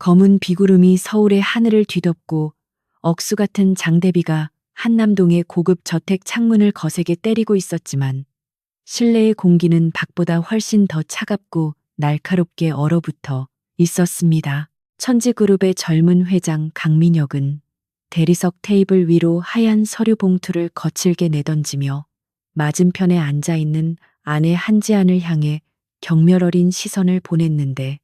검은 비구름이 서울의 하늘을 뒤덮고 억수 같은 장대비가 한남동의 고급 저택 창문을 거세게 때리고 있었지만 실내의 공기는 밖보다 훨씬 더 차갑고 날카롭게 얼어붙어 있었습니다. 천지그룹의 젊은 회장 강민혁은 대리석 테이블 위로 하얀 서류 봉투를 거칠게 내던지며 맞은편에 앉아있는 아내 한지안을 향해 경멸 어린 시선을 보냈는데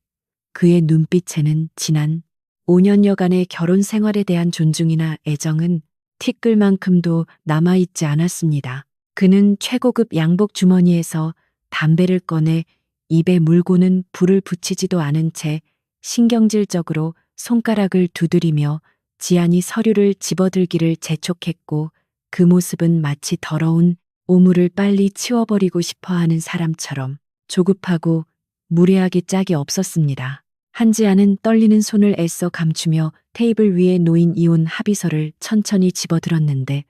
그의 눈빛에는 지난 5년여간의 결혼 생활에 대한 존중이나 애정은 티끌만큼도 남아있지 않았습니다. 그는 최고급 양복 주머니에서 담배를 꺼내 입에 물고는 불을 붙이지도 않은 채 신경질적으로 손가락을 두드리며 지안이 서류를 집어들기를 재촉했고 그 모습은 마치 더러운 오물을 빨리 치워버리고 싶어하는 사람처럼 조급하고 무례하기 짝이 없었습니다. 한지아는 떨리는 손을 애써 감추며 테이블 위에 놓인 이혼 합의서를 천천히 집어들었는데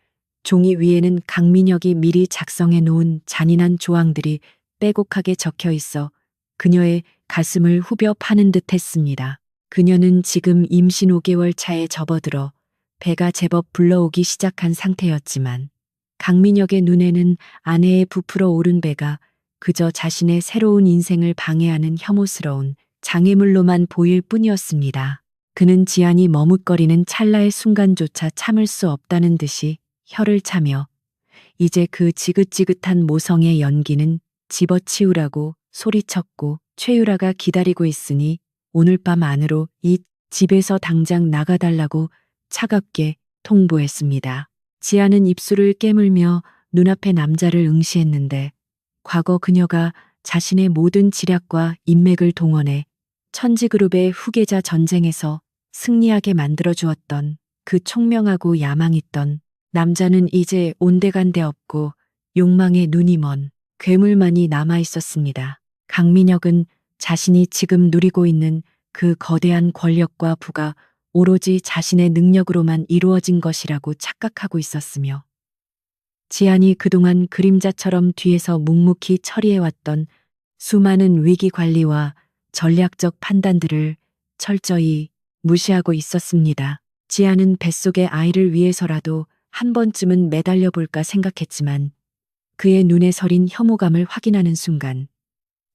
종이 위에는 강민혁이 미리 작성해 놓은 잔인한 조항들이 빼곡하게 적혀 있어 그녀의 가슴을 후벼 파는 듯 했습니다. 그녀는 지금 임신 5개월 차에 접어들어 배가 제법 불러오기 시작한 상태였지만 강민혁의 눈에는 아내의 부풀어 오른 배가 그저 자신의 새로운 인생을 방해하는 혐오스러운 장애물로만 보일 뿐이었습니다. 그는 지안이 머뭇거리는 찰나의 순간조차 참을 수 없다는 듯이 혀를 차며 이제 그 지긋지긋한 모성의 연기는 집어치우라고 소리쳤고 최유라가 기다리고 있으니 오늘 밤 안으로 이 집에서 당장 나가달라고 차갑게 통보했습니다. 지안은 입술을 깨물며 눈앞의 남자를 응시했는데 과거 그녀가 자신의 모든 지략과 인맥을 동원해 천지그룹의 후계자 전쟁에서 승리하게 만들어주었던 그 총명하고 야망 있던 남자는 이제 온데간데 없고 욕망에 눈이 먼 괴물만이 남아 있었습니다. 강민혁은 자신이 지금 누리고 있는 그 거대한 권력과 부가 오로지 자신의 능력으로만 이루어진 것이라고 착각하고 있었으며 지안이 그동안 그림자처럼 뒤에서 묵묵히 처리해왔던 수많은 위기 관리와 전략적 판단들을 철저히 무시하고 있었습니다. 지안은 뱃속의 아이를 위해서라도 한 번쯤은 매달려 볼까 생각했지만 그의 눈에 서린 혐오감을 확인하는 순간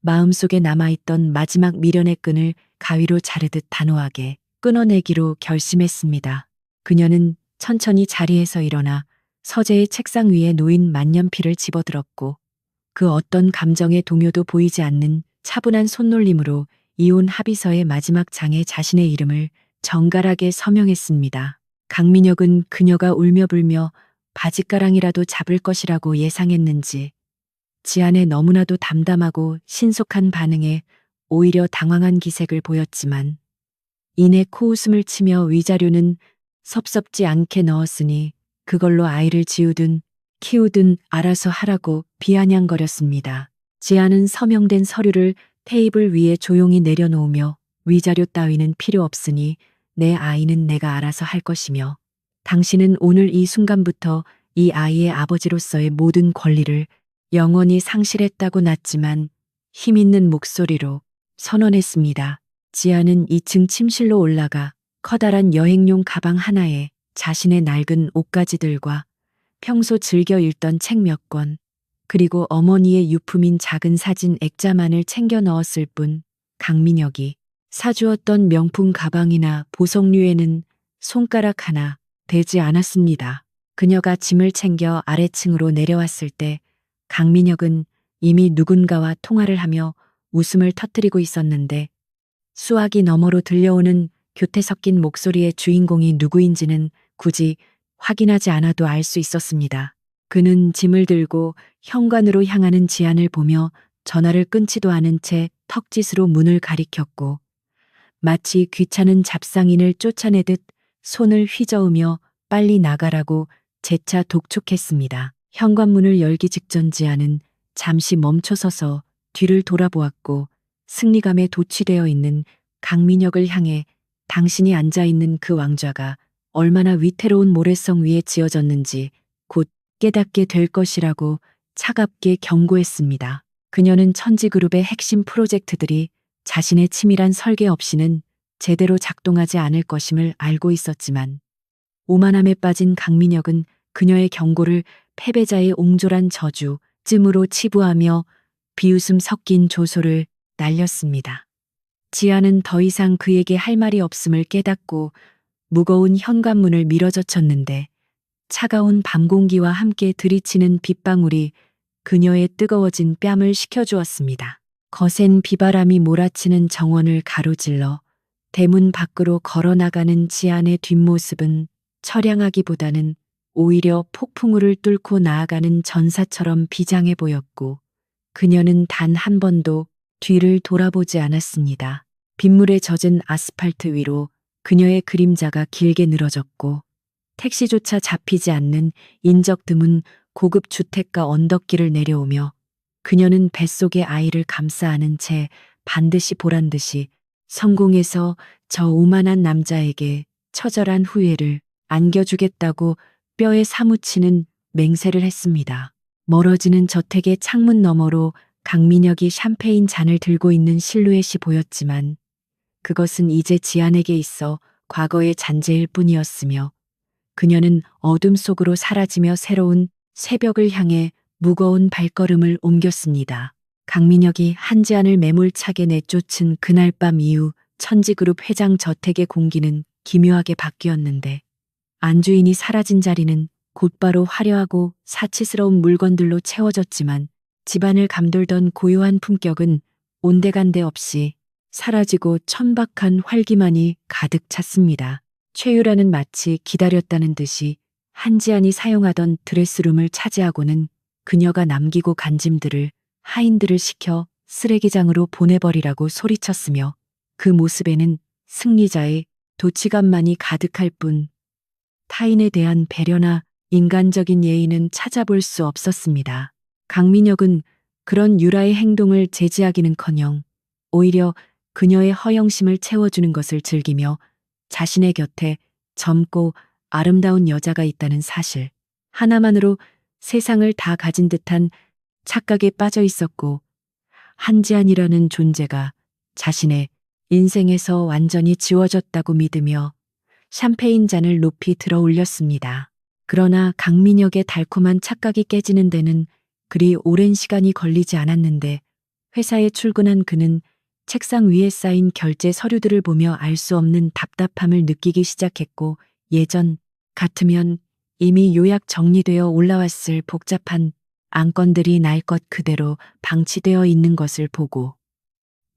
마음속에 남아있던 마지막 미련의 끈을 가위로 자르듯 단호하게 끊어내기로 결심했습니다. 그녀는 천천히 자리에서 일어나 서재의 책상 위에 놓인 만년필을 집어들었고 그 어떤 감정의 동요도 보이지 않는 차분한 손놀림으로 이혼 합의서의 마지막 장에 자신의 이름을 정갈하게 서명했습니다. 강민혁은 그녀가 울며 불며 바짓가랑이라도 잡을 것이라고 예상했는지 지안의 너무나도 담담하고 신속한 반응에 오히려 당황한 기색을 보였지만 이내 코웃음을 치며 위자료는 섭섭지 않게 넣었으니 그걸로 아이를 지우든 키우든 알아서 하라고 비아냥거렸습니다. 지안은 서명된 서류를 테이블 위에 조용히 내려놓으며 위자료 따위는 필요 없으니 내 아이는 내가 알아서 할 것이며 당신은 오늘 이 순간부터 이 아이의 아버지로서의 모든 권리를 영원히 상실했다고 났지만 힘있는 목소리로 선언했습니다. 지안은 2층 침실로 올라가 커다란 여행용 가방 하나에 자신의 낡은 옷가지들과 평소 즐겨 읽던 책 몇 권, 그리고 어머니의 유품인 작은 사진 액자만을 챙겨 넣었을 뿐 강민혁이 사주었던 명품 가방이나 보석류에는 손가락 하나 대지 않았습니다. 그녀가 짐을 챙겨 아래층으로 내려왔을 때 강민혁은 이미 누군가와 통화를 하며 웃음을 터뜨리고 있었는데 수화기 너머로 들려오는 교태 섞인 목소리의 주인공이 누구인지는 굳이 확인하지 않아도 알 수 있었습니다. 그는 짐을 들고 현관으로 향하는 지안을 보며 전화를 끊지도 않은 채 턱짓으로 문을 가리켰고 마치 귀찮은 잡상인을 쫓아내듯 손을 휘저으며 빨리 나가라고 재차 독촉했습니다. 현관문을 열기 직전 지안은 잠시 멈춰서서 뒤를 돌아보았고 승리감에 도취되어 있는 강민혁을 향해 당신이 앉아있는 그 왕좌가 얼마나 위태로운 모래성 위에 지어졌는지 곧 깨닫게 될 것이라고 차갑게 경고했습니다. 그녀는 천지그룹의 핵심 프로젝트들이 자신의 치밀한 설계 없이는 제대로 작동하지 않을 것임을 알고 있었지만 오만함에 빠진 강민혁은 그녀의 경고를 패배자의 옹졸한 저주, 찜으로 치부하며 비웃음 섞인 조소를 날렸습니다. 지아는 더 이상 그에게 할 말이 없음을 깨닫고 무거운 현관문을 밀어젖혔는데 차가운 밤 공기와 함께 들이치는 빗방울이 그녀의 뜨거워진 뺨을 식혀주었습니다. 거센 비바람이 몰아치는 정원을 가로질러 대문 밖으로 걸어나가는 지안의 뒷모습은 처량하기보다는 오히려 폭풍우를 뚫고 나아가는 전사처럼 비장해 보였고 그녀는 단 한 번도 뒤를 돌아보지 않았습니다. 빗물에 젖은 아스팔트 위로 그녀의 그림자가 길게 늘어졌고 택시조차 잡히지 않는 인적 드문 고급 주택가 언덕길을 내려오며 그녀는 뱃속의 아이를 감싸 안은 채 반드시 보란 듯이 성공해서 저 오만한 남자에게 처절한 후회를 안겨주겠다고 뼈에 사무치는 맹세를 했습니다. 멀어지는 저택의 창문 너머로 강민혁이 샴페인 잔을 들고 있는 실루엣이 보였지만 그것은 이제 지안에게 있어 과거의 잔재일 뿐이었으며 그녀는 어둠 속으로 사라지며 새로운 새벽을 향해 무거운 발걸음을 옮겼습니다. 강민혁이 한지안을 매몰차게 내쫓은 그날 밤 이후 천지그룹 회장 저택의 공기는 기묘하게 바뀌었는데 안주인이 사라진 자리는 곧바로 화려하고 사치스러운 물건들로 채워졌지만 집안을 감돌던 고요한 품격은 온데간데 없이 사라지고 천박한 활기만이 가득 찼습니다. 최유라는 마치 기다렸다는 듯이 한지안이 사용하던 드레스룸을 차지하고는 그녀가 남기고 간 짐들을 하인들을 시켜 쓰레기장으로 보내버리라고 소리쳤으며 그 모습에는 승리자의 도치감만이 가득할 뿐 타인에 대한 배려나 인간적인 예의는 찾아볼 수 없었습니다. 강민혁은 그런 유라의 행동을 제지하기는커녕 오히려 그녀의 허영심을 채워주는 것을 즐기며 자신의 곁에 젊고 아름다운 여자가 있다는 사실 하나만으로 세상을 다 가진 듯한 착각에 빠져 있었고 한지안이라는 존재가 자신의 인생에서 완전히 지워졌다고 믿으며 샴페인 잔을 높이 들어 올렸습니다. 그러나 강민혁의 달콤한 착각이 깨지는 데는 그리 오랜 시간이 걸리지 않았는데 회사에 출근한 그는 책상 위에 쌓인 결제 서류들을 보며 알 수 없는 답답함을 느끼기 시작했고 예전 같으면 이미 요약 정리되어 올라왔을 복잡한 안건들이 날 것 그대로 방치되어 있는 것을 보고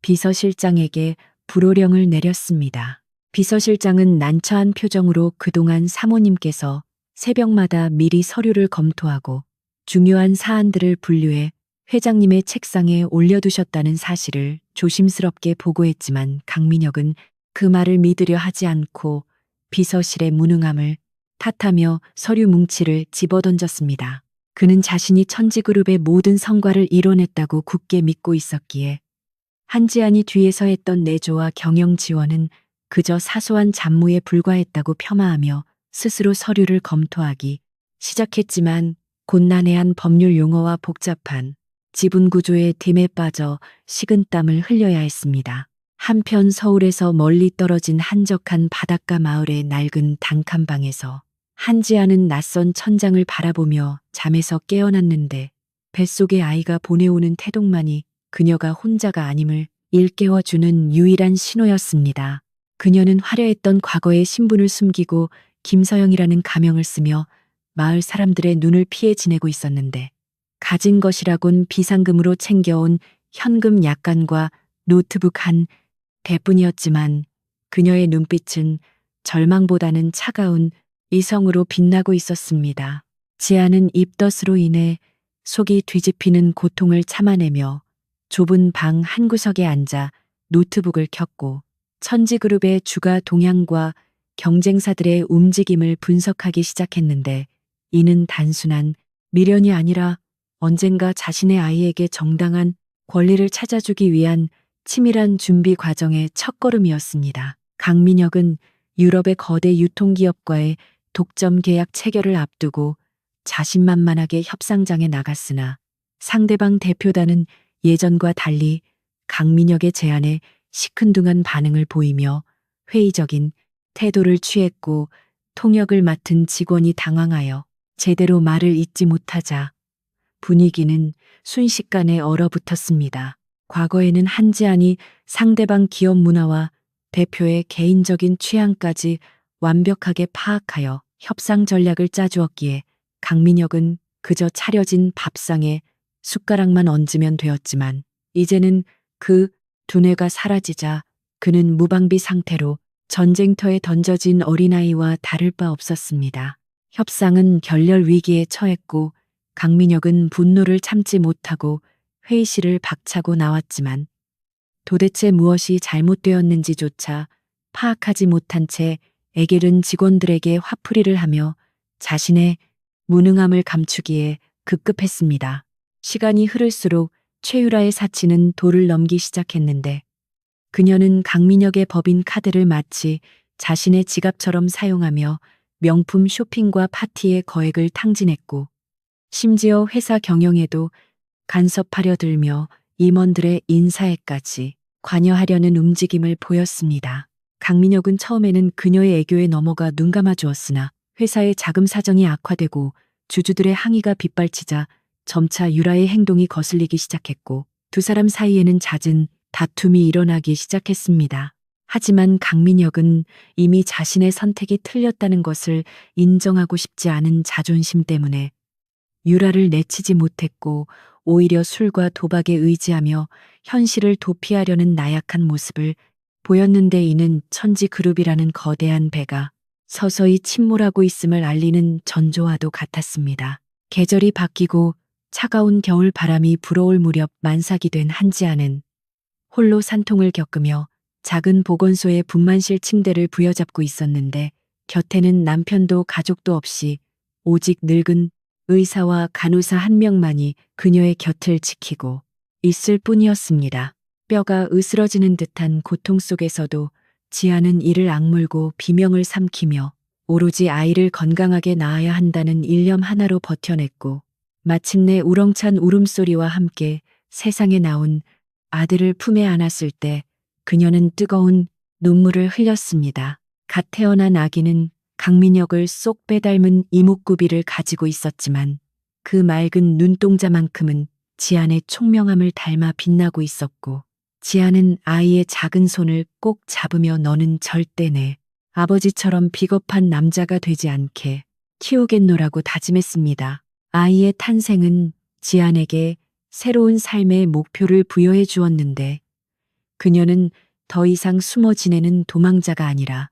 비서실장에게 불호령을 내렸습니다. 비서실장은 난처한 표정으로 그동안 사모님께서 새벽마다 미리 서류를 검토하고 중요한 사안들을 분류해 회장님의 책상에 올려두셨다는 사실을 조심스럽게 보고했지만 강민혁은 그 말을 믿으려 하지 않고 비서실의 무능함을 탓하며 서류 뭉치를 집어던졌습니다. 그는 자신이 천지그룹의 모든 성과를 이뤄냈다고 굳게 믿고 있었기에 한지안이 뒤에서 했던 내조와 경영 지원은 그저 사소한 잡무에 불과했다고 폄하하며 스스로 서류를 검토하기 시작했지만 곤난해한 법률 용어와 복잡한 지분 구조의 딤에 빠져 식은땀을 흘려야 했습니다. 한편 서울에서 멀리 떨어진 한적한 바닷가 마을의 낡은 단칸방에서 한지아는 낯선 천장을 바라보며 잠에서 깨어났는데 뱃속의 아이가 보내오는 태동만이 그녀가 혼자가 아님을 일깨워주는 유일한 신호였습니다. 그녀는 화려했던 과거의 신분을 숨기고 김서영이라는 가명을 쓰며 마을 사람들의 눈을 피해 지내고 있었는데 가진 것이라곤 비상금으로 챙겨온 현금 약간과 노트북 한 대뿐이었지만 그녀의 눈빛은 절망보다는 차가운 이성으로 빛나고 있었습니다. 지아는 입덧으로 인해 속이 뒤집히는 고통을 참아내며 좁은 방 한구석에 앉아 노트북을 켰고 천지그룹의 주가 동향과 경쟁사들의 움직임을 분석하기 시작했는데 이는 단순한 미련이 아니라 언젠가 자신의 아이에게 정당한 권리를 찾아주기 위한 치밀한 준비 과정의 첫걸음이었습니다. 강민혁은 유럽의 거대 유통기업과의 독점 계약 체결을 앞두고 자신만만하게 협상장에 나갔으나 상대방 대표단은 예전과 달리 강민혁의 제안에 시큰둥한 반응을 보이며 회의적인 태도를 취했고 통역을 맡은 직원이 당황하여 제대로 말을 잇지 못하자 분위기는 순식간에 얼어붙었습니다. 과거에는 한지안이 상대방 기업 문화와 대표의 개인적인 취향까지 완벽하게 파악하여 협상 전략을 짜주었기에 강민혁은 그저 차려진 밥상에 숟가락만 얹으면 되었지만 이제는 그 두뇌가 사라지자 그는 무방비 상태로 전쟁터에 던져진 어린아이와 다를 바 없었습니다. 협상은 결렬 위기에 처했고 강민혁은 분노를 참지 못하고 회의실을 박차고 나왔지만 도대체 무엇이 잘못되었는지조차 파악하지 못한 채 애게른 직원들에게 화풀이를 하며 자신의 무능함을 감추기에 급급했습니다. 시간이 흐를수록 최유라의 사치는 도를 넘기 시작했는데 그녀는 강민혁의 법인 카드를 마치 자신의 지갑처럼 사용하며 명품 쇼핑과 파티에 거액을 탕진했고 심지어 회사 경영에도 간섭하려 들며 임원들의 인사에까지 관여하려는 움직임을 보였습니다. 강민혁은 처음에는 그녀의 애교에 넘어가 눈감아 주었으나 회사의 자금 사정이 악화되고 주주들의 항의가 빗발치자 점차 유라의 행동이 거슬리기 시작했고 두 사람 사이에는 잦은 다툼이 일어나기 시작했습니다. 하지만 강민혁은 이미 자신의 선택이 틀렸다는 것을 인정하고 싶지 않은 자존심 때문에 유라를 내치지 못했고 오히려 술과 도박에 의지하며 현실을 도피하려는 나약한 모습을 보였는데 이는 천지그룹이라는 거대한 배가 서서히 침몰하고 있음을 알리는 전조와도 같았습니다. 계절이 바뀌고 차가운 겨울 바람이 불어올 무렵 만삭이 된 한지아는 홀로 산통을 겪으며 작은 보건소의 분만실 침대를 부여잡고 있었는데 곁에는 남편도 가족도 없이 오직 늙은 의사와 간호사 한 명만이 그녀의 곁을 지키고 있을 뿐이었습니다. 뼈가 으스러지는 듯한 고통 속에서도 지아는 이를 악물고 비명을 삼키며 오로지 아이를 건강하게 낳아야 한다는 일념 하나로 버텨냈고 마침내 우렁찬 울음소리와 함께 세상에 나온 아들을 품에 안았을 때 그녀는 뜨거운 눈물을 흘렸습니다. 갓 태어난 아기는 강민혁을 쏙 빼닮은 이목구비를 가지고 있었지만 그 맑은 눈동자만큼은 지안의 총명함을 닮아 빛나고 있었고 지안은 아이의 작은 손을 꼭 잡으며 너는 절대 내 아버지처럼 비겁한 남자가 되지 않게 키우겠노라고 다짐했습니다. 아이의 탄생은 지안에게 새로운 삶의 목표를 부여해 주었는데 그녀는 더 이상 숨어 지내는 도망자가 아니라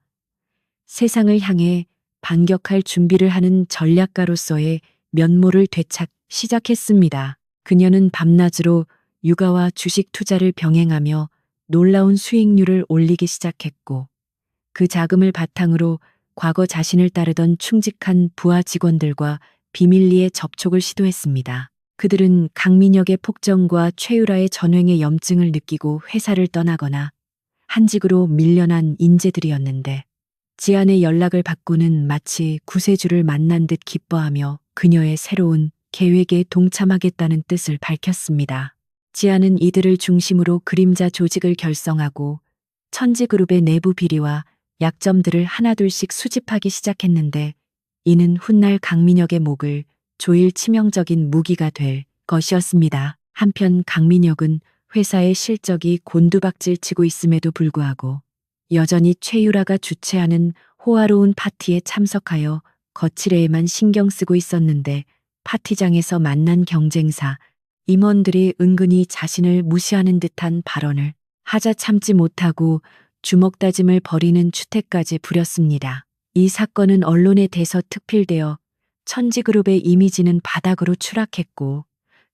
세상을 향해 반격할 준비를 하는 전략가로서의 면모를 되찾 시작했습니다. 그녀는 밤낮으로 육아와 주식 투자를 병행하며 놀라운 수익률을 올리기 시작했고 그 자금을 바탕으로 과거 자신을 따르던 충직한 부하 직원들과 비밀리에 접촉을 시도했습니다. 그들은 강민혁의 폭정과 최유라의 전횡의 염증을 느끼고 회사를 떠나거나 한직으로 밀려난 인재들이었는데 지안의 연락을 받고는 마치 구세주를 만난 듯 기뻐하며 그녀의 새로운 계획에 동참하겠다는 뜻을 밝혔습니다. 지안은 이들을 중심으로 그림자 조직을 결성하고 천지그룹의 내부 비리와 약점들을 하나둘씩 수집하기 시작했는데 이는 훗날 강민혁의 목을 조일 치명적인 무기가 될 것이었습니다. 한편 강민혁은 회사의 실적이 곤두박질치고 있음에도 불구하고 여전히 최유라가 주최하는 호화로운 파티에 참석하여 거칠애에만 신경 쓰고 있었는데 파티장에서 만난 경쟁사 임원들이 은근히 자신을 무시하는 듯한 발언을 하자 참지 못하고 주먹다짐을 벌이는 추태까지 부렸습니다. 이 사건은 언론에 대서특필되어 천지그룹의 이미지는 바닥으로 추락했고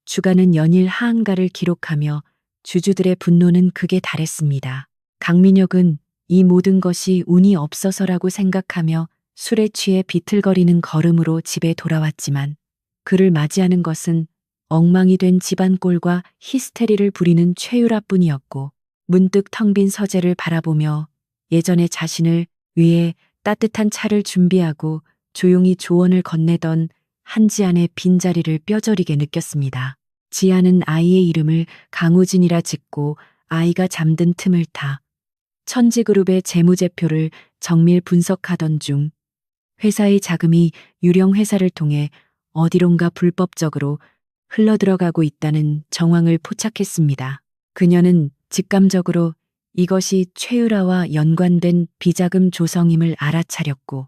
주가는 연일 하한가를 기록하며 주주들의 분노는 극에 달했습니다. 강민혁은 이 모든 것이 운이 없어서라고 생각하며 술에 취해 비틀거리는 걸음으로 집에 돌아왔지만 그를 맞이하는 것은 엉망이 된 집안꼴과 히스테리를 부리는 최유라뿐이었고 문득 텅 빈 서재를 바라보며 예전에 자신을 위해 따뜻한 차를 준비하고 조용히 조언을 건네던 한지안의 빈자리를 뼈저리게 느꼈습니다. 지안은 아이의 이름을 강우진이라 짓고 아이가 잠든 틈을 타 천지그룹의 재무제표를 정밀 분석하던 중 회사의 자금이 유령 회사를 통해 어디론가 불법적으로 흘러들어가고 있다는 정황을 포착했습니다. 그녀는 직감적으로 이것이 최유라와 연관된 비자금 조성임을 알아차렸고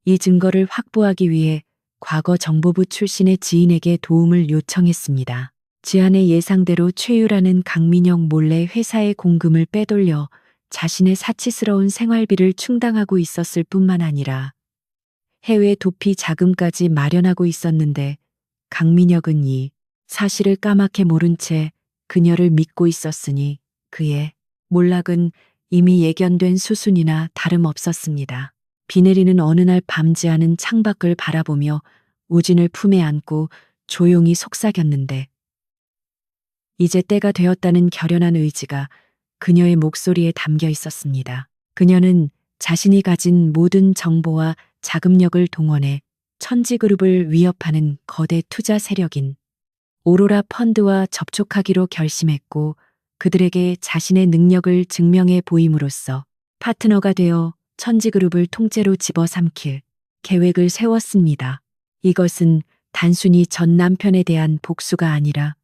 이 증거를 확보하기 위해 과거 정보부 출신의 지인에게 도움을 요청했습니다. 지안의 예상대로 최유라는 강민혁 몰래 회사의 공금을 빼돌려 자신의 사치스러운 생활비를 충당하고 있었을 뿐만 아니라 해외 도피 자금까지 마련하고 있었는데 강민혁은 이 사실을 까맣게 모른 채 그녀를 믿고 있었으니 그의 몰락은 이미 예견된 수순이나 다름없었습니다. 비 내리는 어느 날 밤 지안은 창밖을 바라보며 우진을 품에 안고 조용히 속삭였는데 이제 때가 되었다는 결연한 의지가 그녀의 목소리에 담겨 있었습니다. 그녀는 자신이 가진 모든 정보와 자금력을 동원해 천지그룹을 위협하는 거대 투자 세력인 오로라 펀드와 접촉하기로 결심했고 그들에게 자신의 능력을 증명해 보임으로써 파트너가 되어 천지그룹을 통째로 집어삼킬 계획을 세웠습니다. 이것은 단순히 전 남편에 대한 복수가 아니라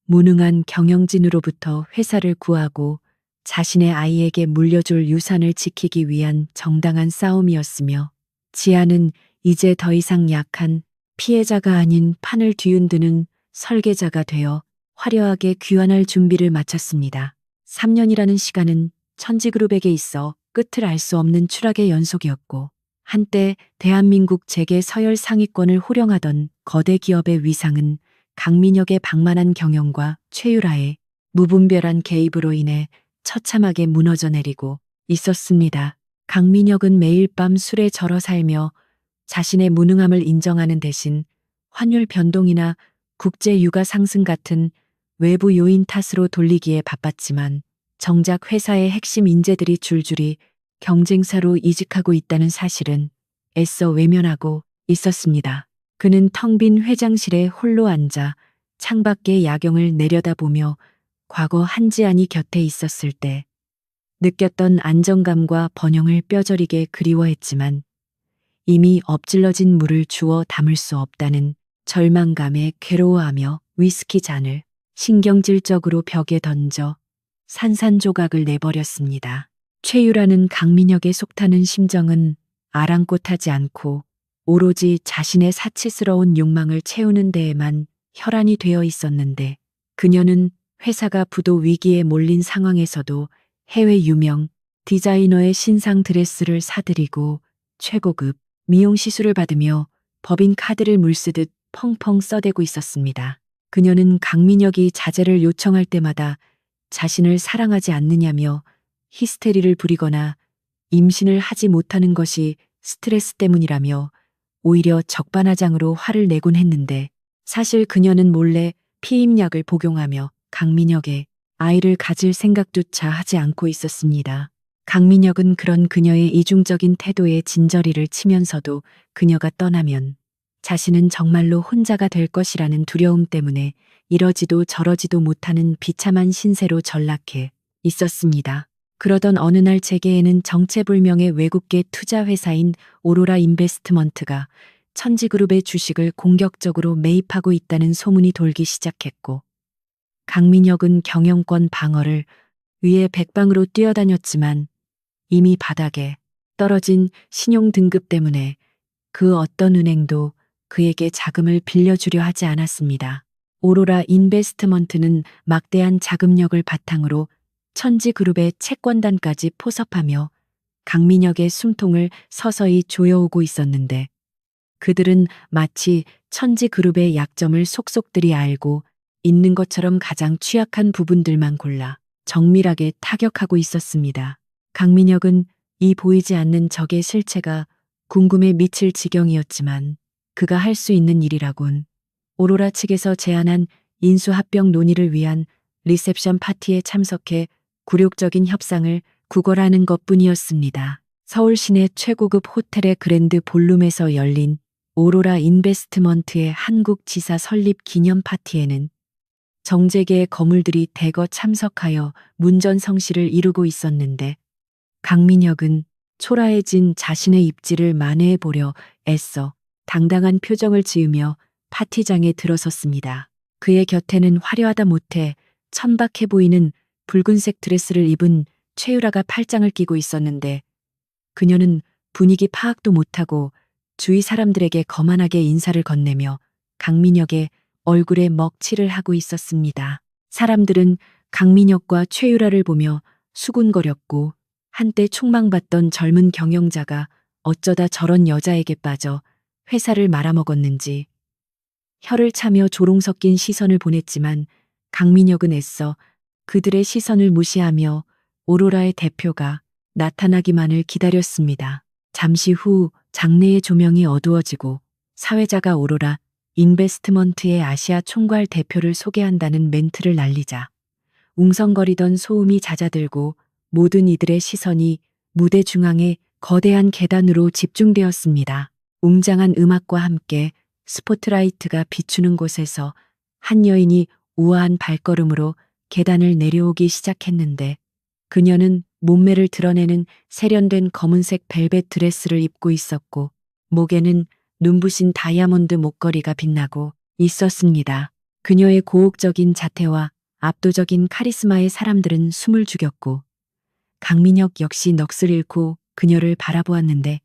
무능한 경영진으로부터 회사를 구하고 자신의 아이에게 물려줄 유산을 지키기 위한 정당한 싸움이었으며 지아는 이제 더 이상 약한 피해자가 아닌 판을 뒤흔드는 설계자가 되어 화려하게 귀환할 준비를 마쳤습니다. 3년이라는 시간은 천지그룹에게 있어 끝을 알 수 없는 추락의 연속이었고 한때 대한민국 재계 서열 상위권을 호령하던 거대 기업의 위상은 강민혁의 방만한 경영과 최유라의 무분별한 개입으로 인해 처참하게 무너져 내리고 있었습니다. 강민혁은 매일 밤 술에 절어 살며 자신의 무능함을 인정하는 대신 환율 변동이나 국제 유가 상승 같은 외부 요인 탓으로 돌리기에 바빴지만 정작 회사의 핵심 인재들이 줄줄이 경쟁사로 이직하고 있다는 사실은 애써 외면하고 있었습니다. 그는 텅 빈 회장실에 홀로 앉아 창밖의 야경을 내려다보며 과거 한지안이 곁에 있었을 때 느꼈던 안정감과 번영을 뼈저리게 그리워했지만 이미 엎질러진 물을 주워 담을 수 없다는 절망감에 괴로워하며 위스키 잔을 신경질적으로 벽에 던져 산산조각을 내버렸습니다. 최유라는 강민혁의 속타는 심정은 아랑곳하지 않고 오로지 자신의 사치스러운 욕망을 채우는 데에만 혈안이 되어 있었는데 그녀는 회사가 부도 위기에 몰린 상황에서도 해외 유명 디자이너의 신상 드레스를 사들이고 최고급 미용 시술을 받으며 법인 카드를 물쓰듯 펑펑 써대고 있었습니다. 그녀는 강민혁이 자제를 요청할 때마다 자신을 사랑하지 않느냐며 히스테리를 부리거나 임신을 하지 못하는 것이 스트레스 때문이라며 오히려 적반하장으로 화를 내곤 했는데 사실 그녀는 몰래 피임약을 복용하며 강민혁의 아이를 가질 생각조차 하지 않고 있었습니다. 강민혁은 그런 그녀의 이중적인 태도에 진저리를 치면서도 그녀가 떠나면 자신은 정말로 혼자가 될 것이라는 두려움 때문에 이러지도 저러지도 못하는 비참한 신세로 전락해 있었습니다. 그러던 어느 날 재계에는 정체불명의 외국계 투자회사인 오로라 인베스트먼트가 천지그룹의 주식을 공격적으로 매입하고 있다는 소문이 돌기 시작했고 강민혁은 경영권 방어를 위해 백방으로 뛰어다녔지만 이미 바닥에 떨어진 신용 등급 때문에 그 어떤 은행도 그에게 자금을 빌려주려 하지 않았습니다. 오로라 인베스트먼트는 막대한 자금력을 바탕으로 천지그룹의 채권단까지 포섭하며 강민혁의 숨통을 서서히 조여오고 있었는데 그들은 마치 천지그룹의 약점을 속속들이 알고 있는 것처럼 가장 취약한 부분들만 골라 정밀하게 타격하고 있었습니다. 강민혁은 이 보이지 않는 적의 실체가 궁금해 미칠 지경이었지만 그가 할 수 있는 일이라곤 오로라 측에서 제안한 인수합병 논의를 위한 리셉션 파티에 참석해 굴욕적인 협상을 구걸하는 것뿐이었습니다. 서울 시내 최고급 호텔의 그랜드 볼룸에서 열린 오로라 인베스트먼트의 한국 지사 설립 기념 파티에는 정재계의 거물들이 대거 참석하여 문전성시를 이루고 있었는데 강민혁은 초라해진 자신의 입지를 만회해 보려 애써 당당한 표정을 지으며 파티장에 들어섰습니다. 그의 곁에는 화려하다 못해 천박해 보이는 붉은색 드레스를 입은 최유라가 팔짱을 끼고 있었는데 그녀는 분위기 파악도 못하고 주위 사람들에게 거만하게 인사를 건네며 강민혁의 얼굴에 먹칠을 하고 있었습니다. 사람들은 강민혁과 최유라를 보며 수군거렸고 한때 촉망받던 젊은 경영자가 어쩌다 저런 여자에게 빠져 회사를 말아먹었는지 혀를 차며 조롱 섞인 시선을 보냈지만 강민혁은 애써 그들의 시선을 무시하며 오로라의 대표가 나타나기만을 기다렸습니다. 잠시 후 장내의 조명이 어두워지고 사회자가 오로라 인베스트먼트의 아시아 총괄 대표를 소개한다는 멘트를 날리자 웅성거리던 소음이 잦아들고 모든 이들의 시선이 무대 중앙의 거대한 계단으로 집중되었습니다. 웅장한 음악과 함께 스포트라이트가 비추는 곳에서 한 여인이 우아한 발걸음으로 계단을 내려오기 시작했는데 그녀는 몸매를 드러내는 세련된 검은색 벨벳 드레스를 입고 있었고 목에는 눈부신 다이아몬드 목걸이가 빛나고 있었습니다. 그녀의 고혹적인 자태와 압도적인 카리스마에 사람들은 숨을 죽였고 강민혁 역시 넋을 잃고 그녀를 바라보았는데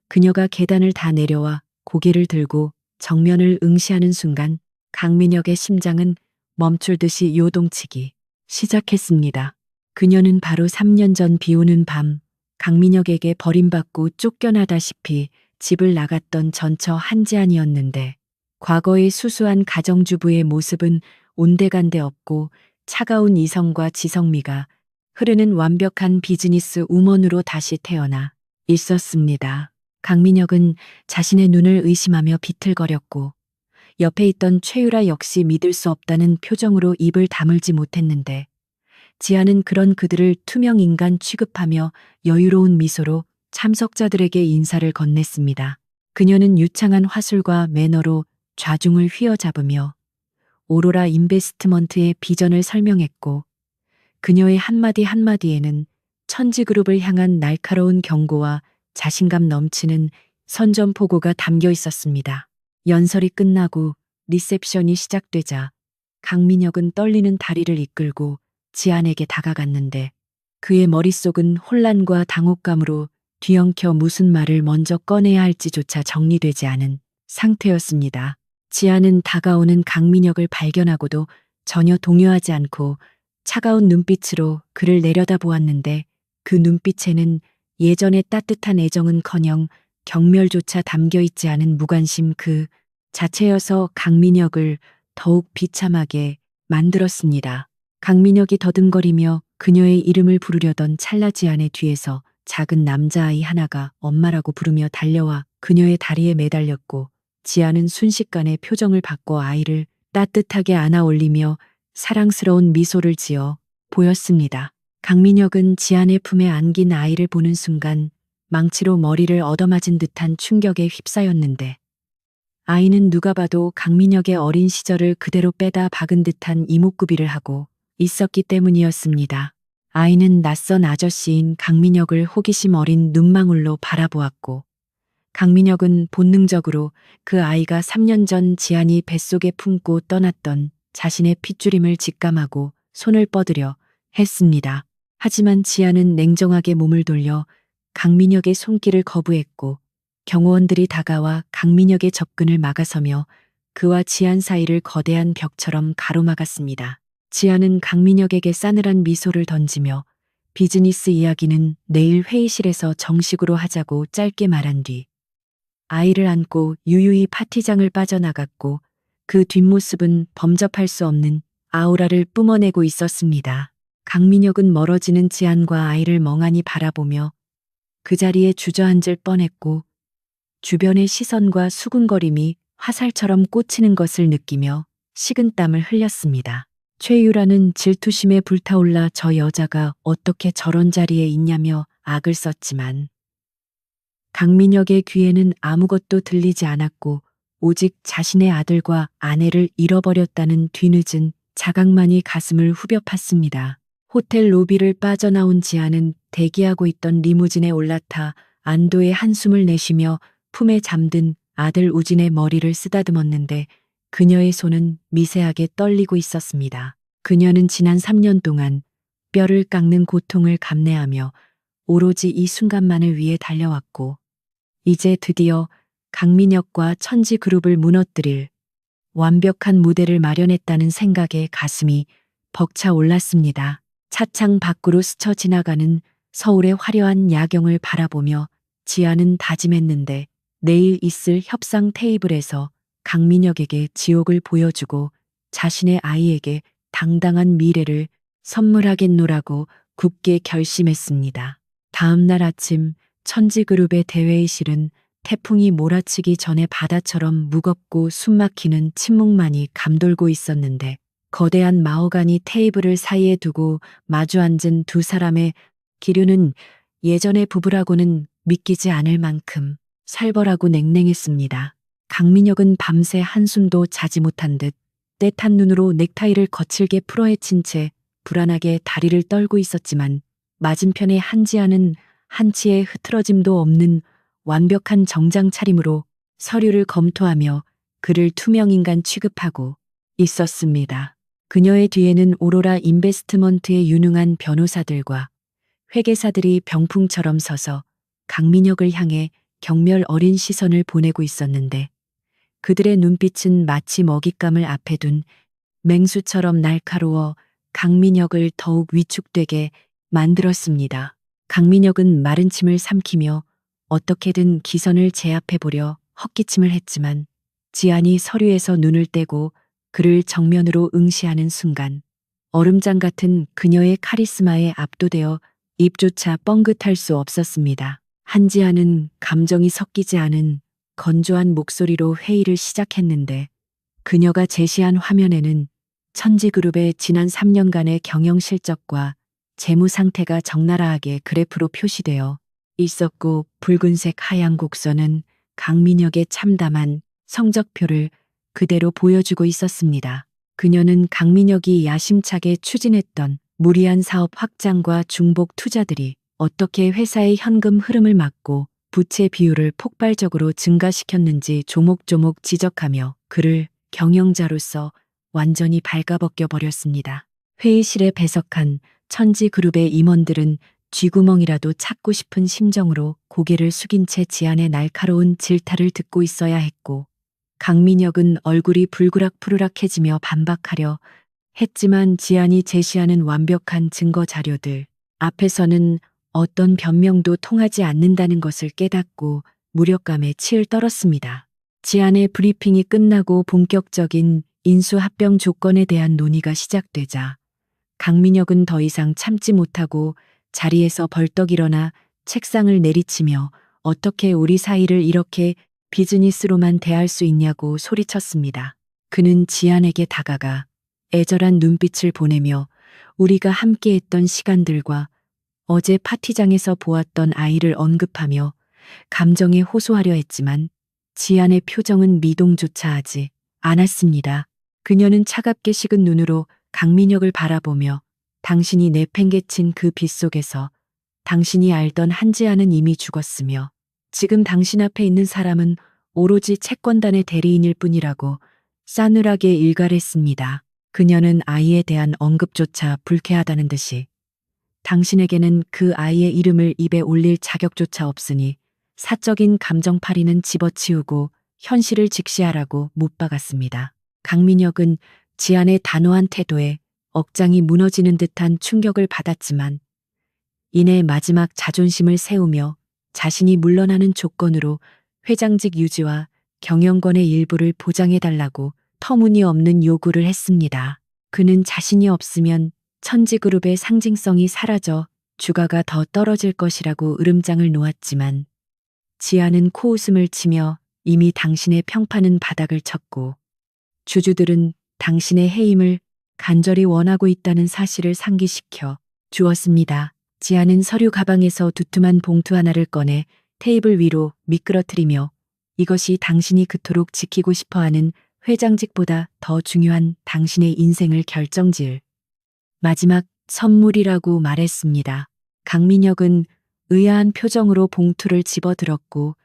그녀가 계단을 다 내려와 고개를 들고 정면을 응시하는 순간 강민혁의 심장은 멈출듯이 요동치기 시작했습니다. 그녀는 바로 3년 전 비오는 밤 강민혁에게 버림받고 쫓겨나다시피 집을 나갔던 전처 한지안이었는데 과거의 수수한 가정주부의 모습은 온데간데 없고 차가운 이성과 지성미가 흐르는 완벽한 비즈니스 우먼으로 다시 태어나 있었습니다. 강민혁은 자신의 눈을 의심하며 비틀거렸고 옆에 있던 최유라 역시 믿을 수 없다는 표정으로 입을 다물지 못했는데 지아는 그런 그들을 투명 인간 취급하며 여유로운 미소로 참석자들에게 인사를 건넸습니다. 그녀는 유창한 화술과 매너로 좌중을 휘어잡으며 오로라 인베스트먼트의 비전을 설명했고 그녀의 한마디 한마디에는 천지그룹을 향한 날카로운 경고와 자신감 넘치는 선전포고가 담겨 있었습니다. 연설이 끝나고 리셉션이 시작되자 강민혁은 떨리는 다리를 이끌고 지안에게 다가갔는데 그의 머릿속은 혼란과 당혹감으로 뒤엉켜 무슨 말을 먼저 꺼내야 할지조차 정리되지 않은 상태였습니다. 지안은 다가오는 강민혁을 발견하고도 전혀 동요하지 않고 차가운 눈빛으로 그를 내려다보았는데 그 눈빛에는 예전의 따뜻한 애정은커녕 경멸조차 담겨 있지 않은 무관심 그 자체여서 강민혁을 더욱 비참하게 만들었습니다. 강민혁이 더듬거리며 그녀의 이름을 부르려던 찰나 지안의 뒤에서 작은 남자아이 하나가 엄마라고 부르며 달려와 그녀의 다리에 매달렸고 지안은 순식간에 표정을 바꿔 아이를 따뜻하게 안아 올리며 사랑스러운 미소를 지어 보였습니다. 강민혁은 지안의 품에 안긴 아이를 보는 순간 망치로 머리를 얻어맞은 듯한 충격에 휩싸였는데 아이는 누가 봐도 강민혁의 어린 시절을 그대로 빼다 박은 듯한 이목구비를 하고 있었기 때문이었습니다. 아이는 낯선 아저씨인 강민혁을 호기심 어린 눈망울로 바라보았고 강민혁은 본능적으로 그 아이가 3년 전 지안이 뱃속에 품고 떠났던 자신의 핏줄임을 직감하고 손을 뻗으려 했습니다. 하지만 지안은 냉정하게 몸을 돌려 강민혁의 손길을 거부했고 경호원들이 다가와 강민혁의 접근을 막아서며 그와 지안 사이를 거대한 벽처럼 가로막았습니다. 지안은 강민혁에게 싸늘한 미소를 던지며 비즈니스 이야기는 내일 회의실에서 정식으로 하자고 짧게 말한 뒤 아이를 안고 유유히 파티장을 빠져나갔고 그 뒷모습은 범접할 수 없는 아우라를 뿜어내고 있었습니다. 강민혁은 멀어지는 지안과 아이를 멍하니 바라보며 그 자리에 주저앉을 뻔했고 주변의 시선과 수군거림이 화살처럼 꽂히는 것을 느끼며 식은땀을 흘렸습니다. 최유라는 질투심에 불타올라 저 여자가 어떻게 저런 자리에 있냐며 악을 썼지만 강민혁의 귀에는 아무것도 들리지 않았고 오직 자신의 아들과 아내를 잃어버렸다는 뒤늦은 자각만이 가슴을 후벼 팠습니다. 호텔 로비를 빠져나온 지아는 대기하고 있던 리무진에 올라타 안도의 한숨을 내쉬며 품에 잠든 아들 우진의 머리를 쓰다듬었는데 그녀의 손은 미세하게 떨리고 있었습니다. 그녀는 지난 3년 동안 뼈를 깎는 고통을 감내하며 오로지 이 순간만을 위해 달려왔고 이제 드디어 강민혁과 천지그룹을 무너뜨릴 완벽한 무대를 마련했다는 생각에 가슴이 벅차 올랐습니다. 차창 밖으로 스쳐 지나가는 서울의 화려한 야경을 바라보며 지아는 다짐했는데 내일 있을 협상 테이블에서 강민혁에게 지옥을 보여주고 자신의 아이에게 당당한 미래를 선물하겠노라고 굳게 결심했습니다. 다음 날 아침 천지그룹의 대회의실은 태풍이 몰아치기 전에 바다처럼 무겁고 숨막히는 침묵만이 감돌고 있었는데 거대한 마호가니 테이블을 사이에 두고 마주 앉은 두 사람의 기류는 예전의 부부라고는 믿기지 않을 만큼 살벌하고 냉랭했습니다. 강민혁은 밤새 한숨도 자지 못한 듯 떼탄 눈으로 넥타이를 거칠게 풀어헤친 채 불안하게 다리를 떨고 있었지만 맞은편의 한지아는 한치의 흐트러짐도 없는 완벽한 정장 차림으로 서류를 검토하며 그를 투명인간 취급하고 있었습니다. 그녀의 뒤에는 오로라 인베스트먼트의 유능한 변호사들과 회계사들이 병풍처럼 서서 강민혁을 향해 경멸 어린 시선을 보내고 있었는데 그들의 눈빛은 마치 먹잇감을 앞에 둔 맹수처럼 날카로워 강민혁을 더욱 위축되게 만들었습니다. 강민혁은 마른 침을 삼키며 어떻게든 기선을 제압해보려 헛기침을 했지만 지안이 서류에서 눈을 떼고 그를 정면으로 응시하는 순간 얼음장 같은 그녀의 카리스마에 압도되어 입조차 뻥긋할 수 없었습니다. 한지아는 감정이 섞이지 않은 건조한 목소리로 회의를 시작했는데 그녀가 제시한 화면에는 천지그룹의 지난 3년간의 경영 실적과 재무 상태가 적나라하게 그래프로 표시되어 있었고 붉은색 하얀 곡선은 강민혁의 참담한 성적표를 그대로 보여주고 있었습니다. 그녀는 강민혁이 야심차게 추진했던 무리한 사업 확장과 중복 투자들이 어떻게 회사의 현금 흐름을 막고 부채 비율을 폭발적으로 증가시켰는지 조목조목 지적하며 그를 경영자로서 완전히 발가벗겨 버렸습니다. 회의실에 배석한 천지그룹의 임원들은 쥐구멍이라도 찾고 싶은 심정으로 고개를 숙인 채 지안의 날카로운 질타를 듣고 있어야 했고 강민혁은 얼굴이 불그락푸르락해지며 반박하려 했지만 지안이 제시하는 완벽한 증거 자료들 앞에서는 어떤 변명도 통하지 않는다는 것을 깨닫고 무력감에 치을 떨었습니다. 지안의 브리핑이 끝나고 본격적인 인수합병 조건에 대한 논의가 시작되자 강민혁은 더 이상 참지 못하고 자리에서 벌떡 일어나 책상을 내리치며 어떻게 우리 사이를 이렇게 비즈니스로만 대할 수 있냐고 소리쳤습니다. 그는 지안에게 다가가 애절한 눈빛을 보내며 우리가 함께했던 시간들과 어제 파티장에서 보았던 아이를 언급하며 감정에 호소하려 했지만 지안의 표정은 미동조차 하지 않았습니다. 그녀는 차갑게 식은 눈으로 강민혁을 바라보며 당신이 내팽개친 그 빛 속에서 당신이 알던 한지아는 이미 죽었으며 지금 당신 앞에 있는 사람은 오로지 채권단의 대리인일 뿐이라고 싸늘하게 일갈했습니다. 그녀는 아이에 대한 언급조차 불쾌하다는 듯이 당신에게는 그 아이의 이름을 입에 올릴 자격조차 없으니 사적인 감정파리는 집어치우고 현실을 직시하라고 못 박았습니다. 강민혁은 지안의 단호한 태도에 억장이 무너지는 듯한 충격을 받았지만 이내 마지막 자존심을 세우며 자신이 물러나는 조건으로 회장직 유지와 경영권의 일부를 보장해달라고 터무니없는 요구를 했습니다. 그는 자신이 없으면 천지그룹의 상징성이 사라져 주가가 더 떨어질 것이라고 으름장을 놓았지만 지아는 코웃음을 치며 이미 당신의 평판은 바닥을 쳤고 주주들은 당신의 해임을 간절히 원하고 있다는 사실을 상기시켜 주었습니다. 지아는 서류 가방에서 두툼한 봉투 하나를 꺼내 테이블 위로 미끄러뜨리며 이것이 당신이 그토록 지키고 싶어하는 회장직보다 더 중요한 당신의 인생을 결정지을 마지막 선물이라고 말했습니다. 강민혁은 의아한 표정으로 봉투를 집어들었고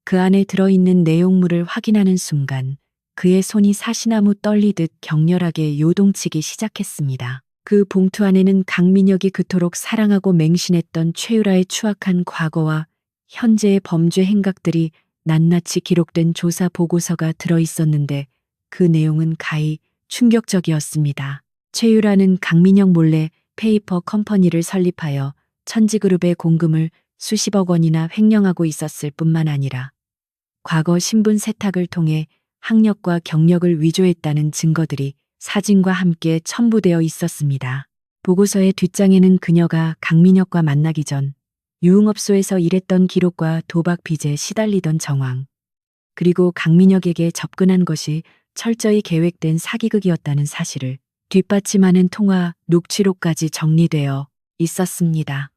그 안에 들어있는 내용물을 확인하는 순간 그의 손이 사시나무 떨리듯 격렬하게 요동치기 시작했습니다. 그 봉투 안에는 강민혁이 그토록 사랑하고 맹신했던 최유라의 추악한 과거와 현재의 범죄 행각들이 낱낱이 기록된 조사 보고서가 들어 있었는데 그 내용은 가히 충격적이었습니다. 최유라는 강민혁 몰래 페이퍼 컴퍼니를 설립하여 천지그룹의 공금을 수십억 원이나 횡령하고 있었을 뿐만 아니라 과거 신분 세탁을 통해 학력과 경력을 위조했다는 증거들이 사진과 함께 첨부되어 있었습니다. 보고서의 뒷장에는 그녀가 강민혁과 만나기 전 유흥업소에서 일했던 기록과 도박 빚에 시달리던 정황, 그리고 강민혁에게 접근한 것이 철저히 계획된 사기극이었다는 사실을 뒷받침하는 통화 녹취록까지 정리되어 있었습니다.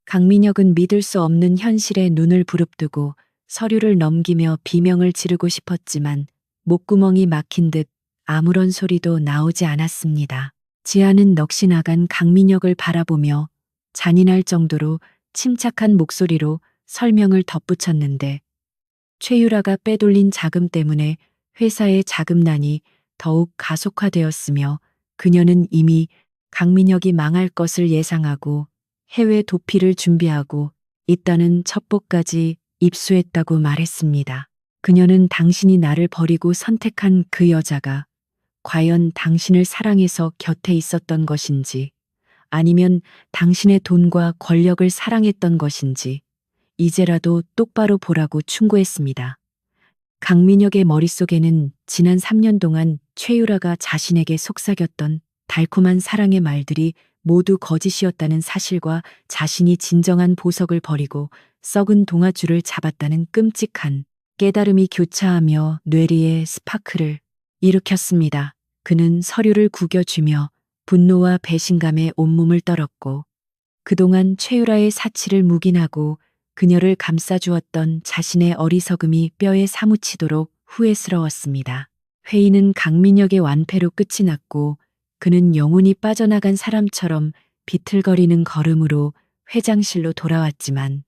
강민혁은 믿을 수 없는 현실에 눈을 부릅뜨고 서류를 넘기며 비명을 지르고 싶었지만 목구멍이 막힌 듯 아무런 소리도 나오지 않았습니다. 지아는 넋이 나간 강민혁을 바라보며 잔인할 정도로 침착한 목소리로 설명을 덧붙였는데 최유라가 빼돌린 자금 때문에 회사의 자금난이 더욱 가속화되었으며 그녀는 이미 강민혁이 망할 것을 예상하고 해외 도피를 준비하고 있다는 첩보까지 입수했다고 말했습니다. 그녀는 당신이 나를 버리고 선택한 그 여자가 과연 당신을 사랑해서 곁에 있었던 것인지 아니면 당신의 돈과 권력을 사랑했던 것인지 이제라도 똑바로 보라고 충고했습니다. 강민혁의 머릿속에는 지난 3년 동안 최유라가 자신에게 속삭였던 달콤한 사랑의 말들이 모두 거짓이었다는 사실과 자신이 진정한 보석을 버리고 썩은 동아줄을 잡았다는 끔찍한 깨달음이 교차하며 뇌리에 스파크를 일으켰습니다. 그는 서류를 구겨쥐며 분노와 배신감에 온몸을 떨었고 그동안 최유라의 사치를 묵인하고 그녀를 감싸주었던 자신의 어리석음이 뼈에 사무치도록 후회스러웠습니다. 회의는 강민혁의 완패로 끝이 났고 그는 영혼이 빠져나간 사람처럼 비틀거리는 걸음으로 회장실로 돌아왔지만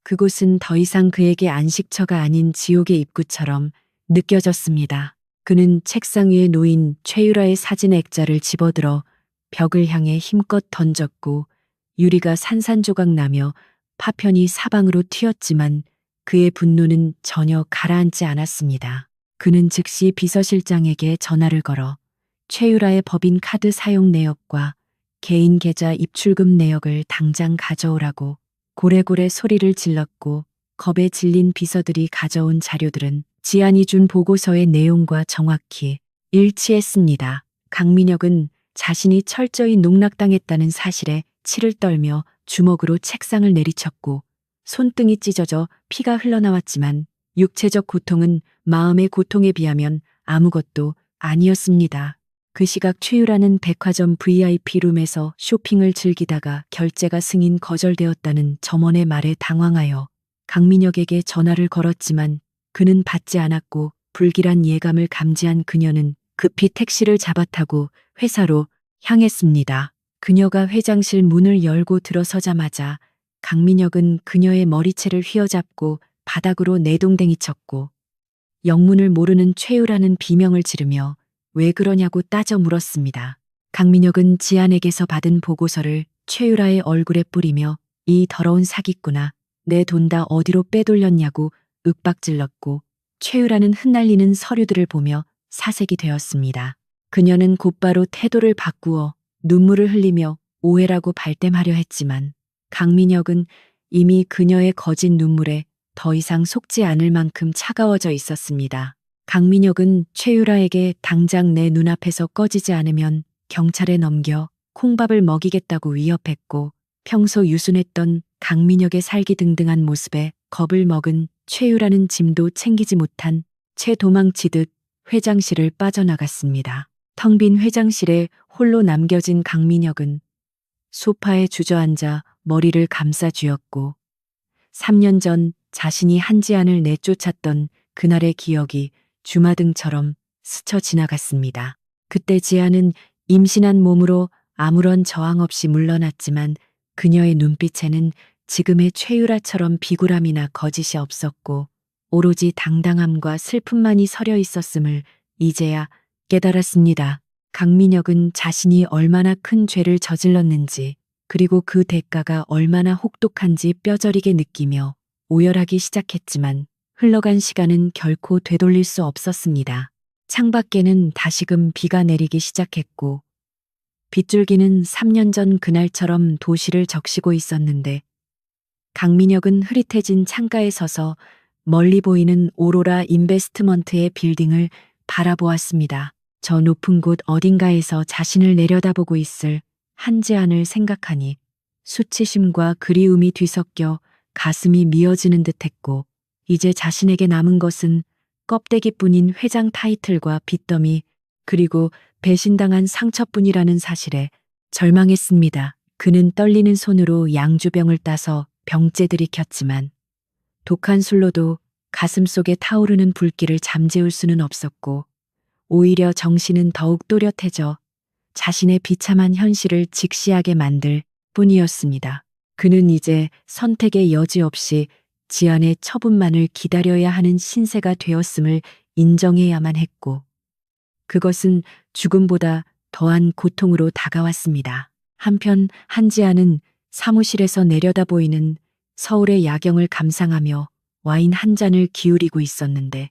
그곳은 더 이상 그에게 안식처가 아닌 지옥의 입구처럼 느껴졌습니다. 그는 책상 위에 놓인 최유라의 사진 액자를 집어들어 벽을 향해 힘껏 던졌고 유리가 산산조각 나며 파편이 사방으로 튀었지만 그의 분노는 전혀 가라앉지 않았습니다. 그는 즉시 비서실장에게 전화를 걸어 최유라의 법인 카드 사용 내역과 개인 계좌 입출금 내역을 당장 가져오라고 고래고래 소리를 질렀고 겁에 질린 비서들이 가져온 자료들은 지안이 준 보고서의 내용과 정확히 일치했습니다. 강민혁은 자신이 철저히 농락당했다는 사실에 치를 떨며 주먹으로 책상을 내리쳤고 손등이 찢어져 피가 흘러나왔지만 육체적 고통은 마음의 고통에 비하면 아무것도 아니었습니다. 그 시각 최유라는 백화점 VIP룸에서 쇼핑을 즐기다가 결제가 승인 거절되었다는 점원의 말에 당황하여 강민혁에게 전화를 걸었지만 그는 받지 않았고 불길한 예감을 감지한 그녀는 급히 택시를 잡아타고 회사로 향했습니다. 그녀가 회장실 문을 열고 들어서자마자 강민혁은 그녀의 머리채를 휘어잡고 바닥으로 내동댕이 쳤고 영문을 모르는 최유라는 비명을 지르며 왜 그러냐고 따져 물었습니다. 강민혁은 지안에게서 받은 보고서를 최유라의 얼굴에 뿌리며 이 더러운 사기꾼아, 내 돈 다 어디로 빼돌렸냐고 윽박질렀고 최유라는 흩날리는 서류들을 보며 사색이 되었습니다. 그녀는 곧바로 태도를 바꾸어 눈물을 흘리며 오해라고 발뺌하려 했지만 강민혁은 이미 그녀의 거짓 눈물에 더 이상 속지 않을 만큼 차가워져 있었습니다. 강민혁은 최유라에게 당장 내 눈앞에서 꺼지지 않으면 경찰에 넘겨 콩밥을 먹이겠다고 위협했고 평소 유순했던 강민혁의 살기등등한 모습에 겁을 먹은 최유라는 짐도 챙기지 못한 채 도망치듯 회장실을 빠져나갔습니다. 텅 빈 회장실에 홀로 남겨진 강민혁은 소파에 주저앉아 머리를 감싸 쥐었고 3년 전 자신이 한지안을 내쫓았던 그날의 기억이 주마등처럼 스쳐 지나갔습니다. 그때 지안은 임신한 몸으로 아무런 저항 없이 물러났지만 그녀의 눈빛에는 지금의 최유라처럼 비굴함이나 거짓이 없었고 오로지 당당함과 슬픔만이 서려 있었음을 이제야 깨달았습니다. 강민혁은 자신이 얼마나 큰 죄를 저질렀는지 그리고 그 대가가 얼마나 혹독한지 뼈저리게 느끼며 오열하기 시작했지만 흘러간 시간은 결코 되돌릴 수 없었습니다. 창밖에는 다시금 비가 내리기 시작했고 빗줄기는 3년 전 그날처럼 도시를 적시고 있었는데 강민혁은 흐릿해진 창가에 서서 멀리 보이는 오로라 인베스트먼트의 빌딩을 바라보았습니다. 저 높은 곳 어딘가에서 자신을 내려다보고 있을 한지안을 생각하니 수치심과 그리움이 뒤섞여 가슴이 미어지는 듯했고 이제 자신에게 남은 것은 껍데기뿐인 회장 타이틀과 빚더미 그리고 배신당한 상처뿐이라는 사실에 절망했습니다. 그는 떨리는 손으로 양주병을 따서 병째 들이켰지만 독한 술로도 가슴속에 타오르는 불길을 잠재울 수는 없었고 오히려 정신은 더욱 또렷해져 자신의 비참한 현실을 직시하게 만들 뿐이었습니다. 그는 이제 선택의 여지 없이 지안의 처분만을 기다려야 하는 신세가 되었음을 인정해야만 했고 그것은 죽음보다 더한 고통으로 다가왔습니다. 한편 한지아는 사무실에서 내려다 보이는 서울의 야경을 감상하며 와인 한 잔을 기울이고 있었는데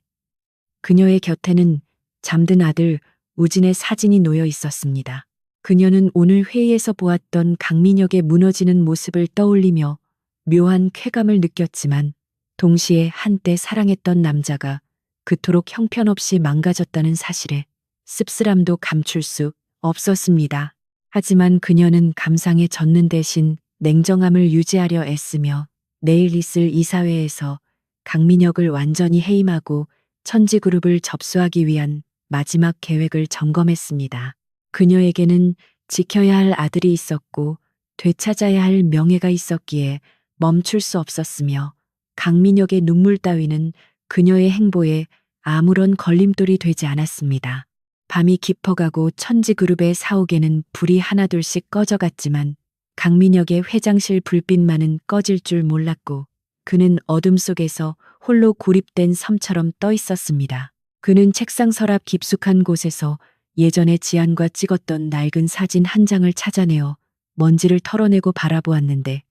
그녀의 곁에는 잠든 아들 우진의 사진이 놓여 있었습니다. 그녀는 오늘 회의에서 보았던 강민혁의 무너지는 모습을 떠올리며 묘한 쾌감을 느꼈지만 동시에 한때 사랑했던 남자가 그토록 형편없이 망가졌다는 사실에 씁쓸함도 감출 수 없었습니다. 하지만 그녀는 감상에 젖는 대신 냉정함을 유지하려 애쓰며 내일 있을 이사회에서 강민혁을 완전히 해임하고 천지그룹을 접수하기 위한 마지막 계획을 점검했습니다. 그녀에게는 지켜야 할 아들이 있었고 되찾아야 할 명예가 있었기에 멈출 수 없었으며 강민혁의 눈물 따위는 그녀의 행보에 아무런 걸림돌이 되지 않았습니다. 밤이 깊어가고 천지그룹의 사옥에는 불이 하나둘씩 꺼져갔지만 강민혁의 회장실 불빛만은 꺼질 줄 몰랐고 그는 어둠 속에서 홀로 고립된 섬처럼 떠 있었습니다. 그는 책상 서랍 깊숙한 곳에서 예전에 지안과 찍었던 낡은 사진 한 장을 찾아내어 먼지를 털어내고 바라보았는데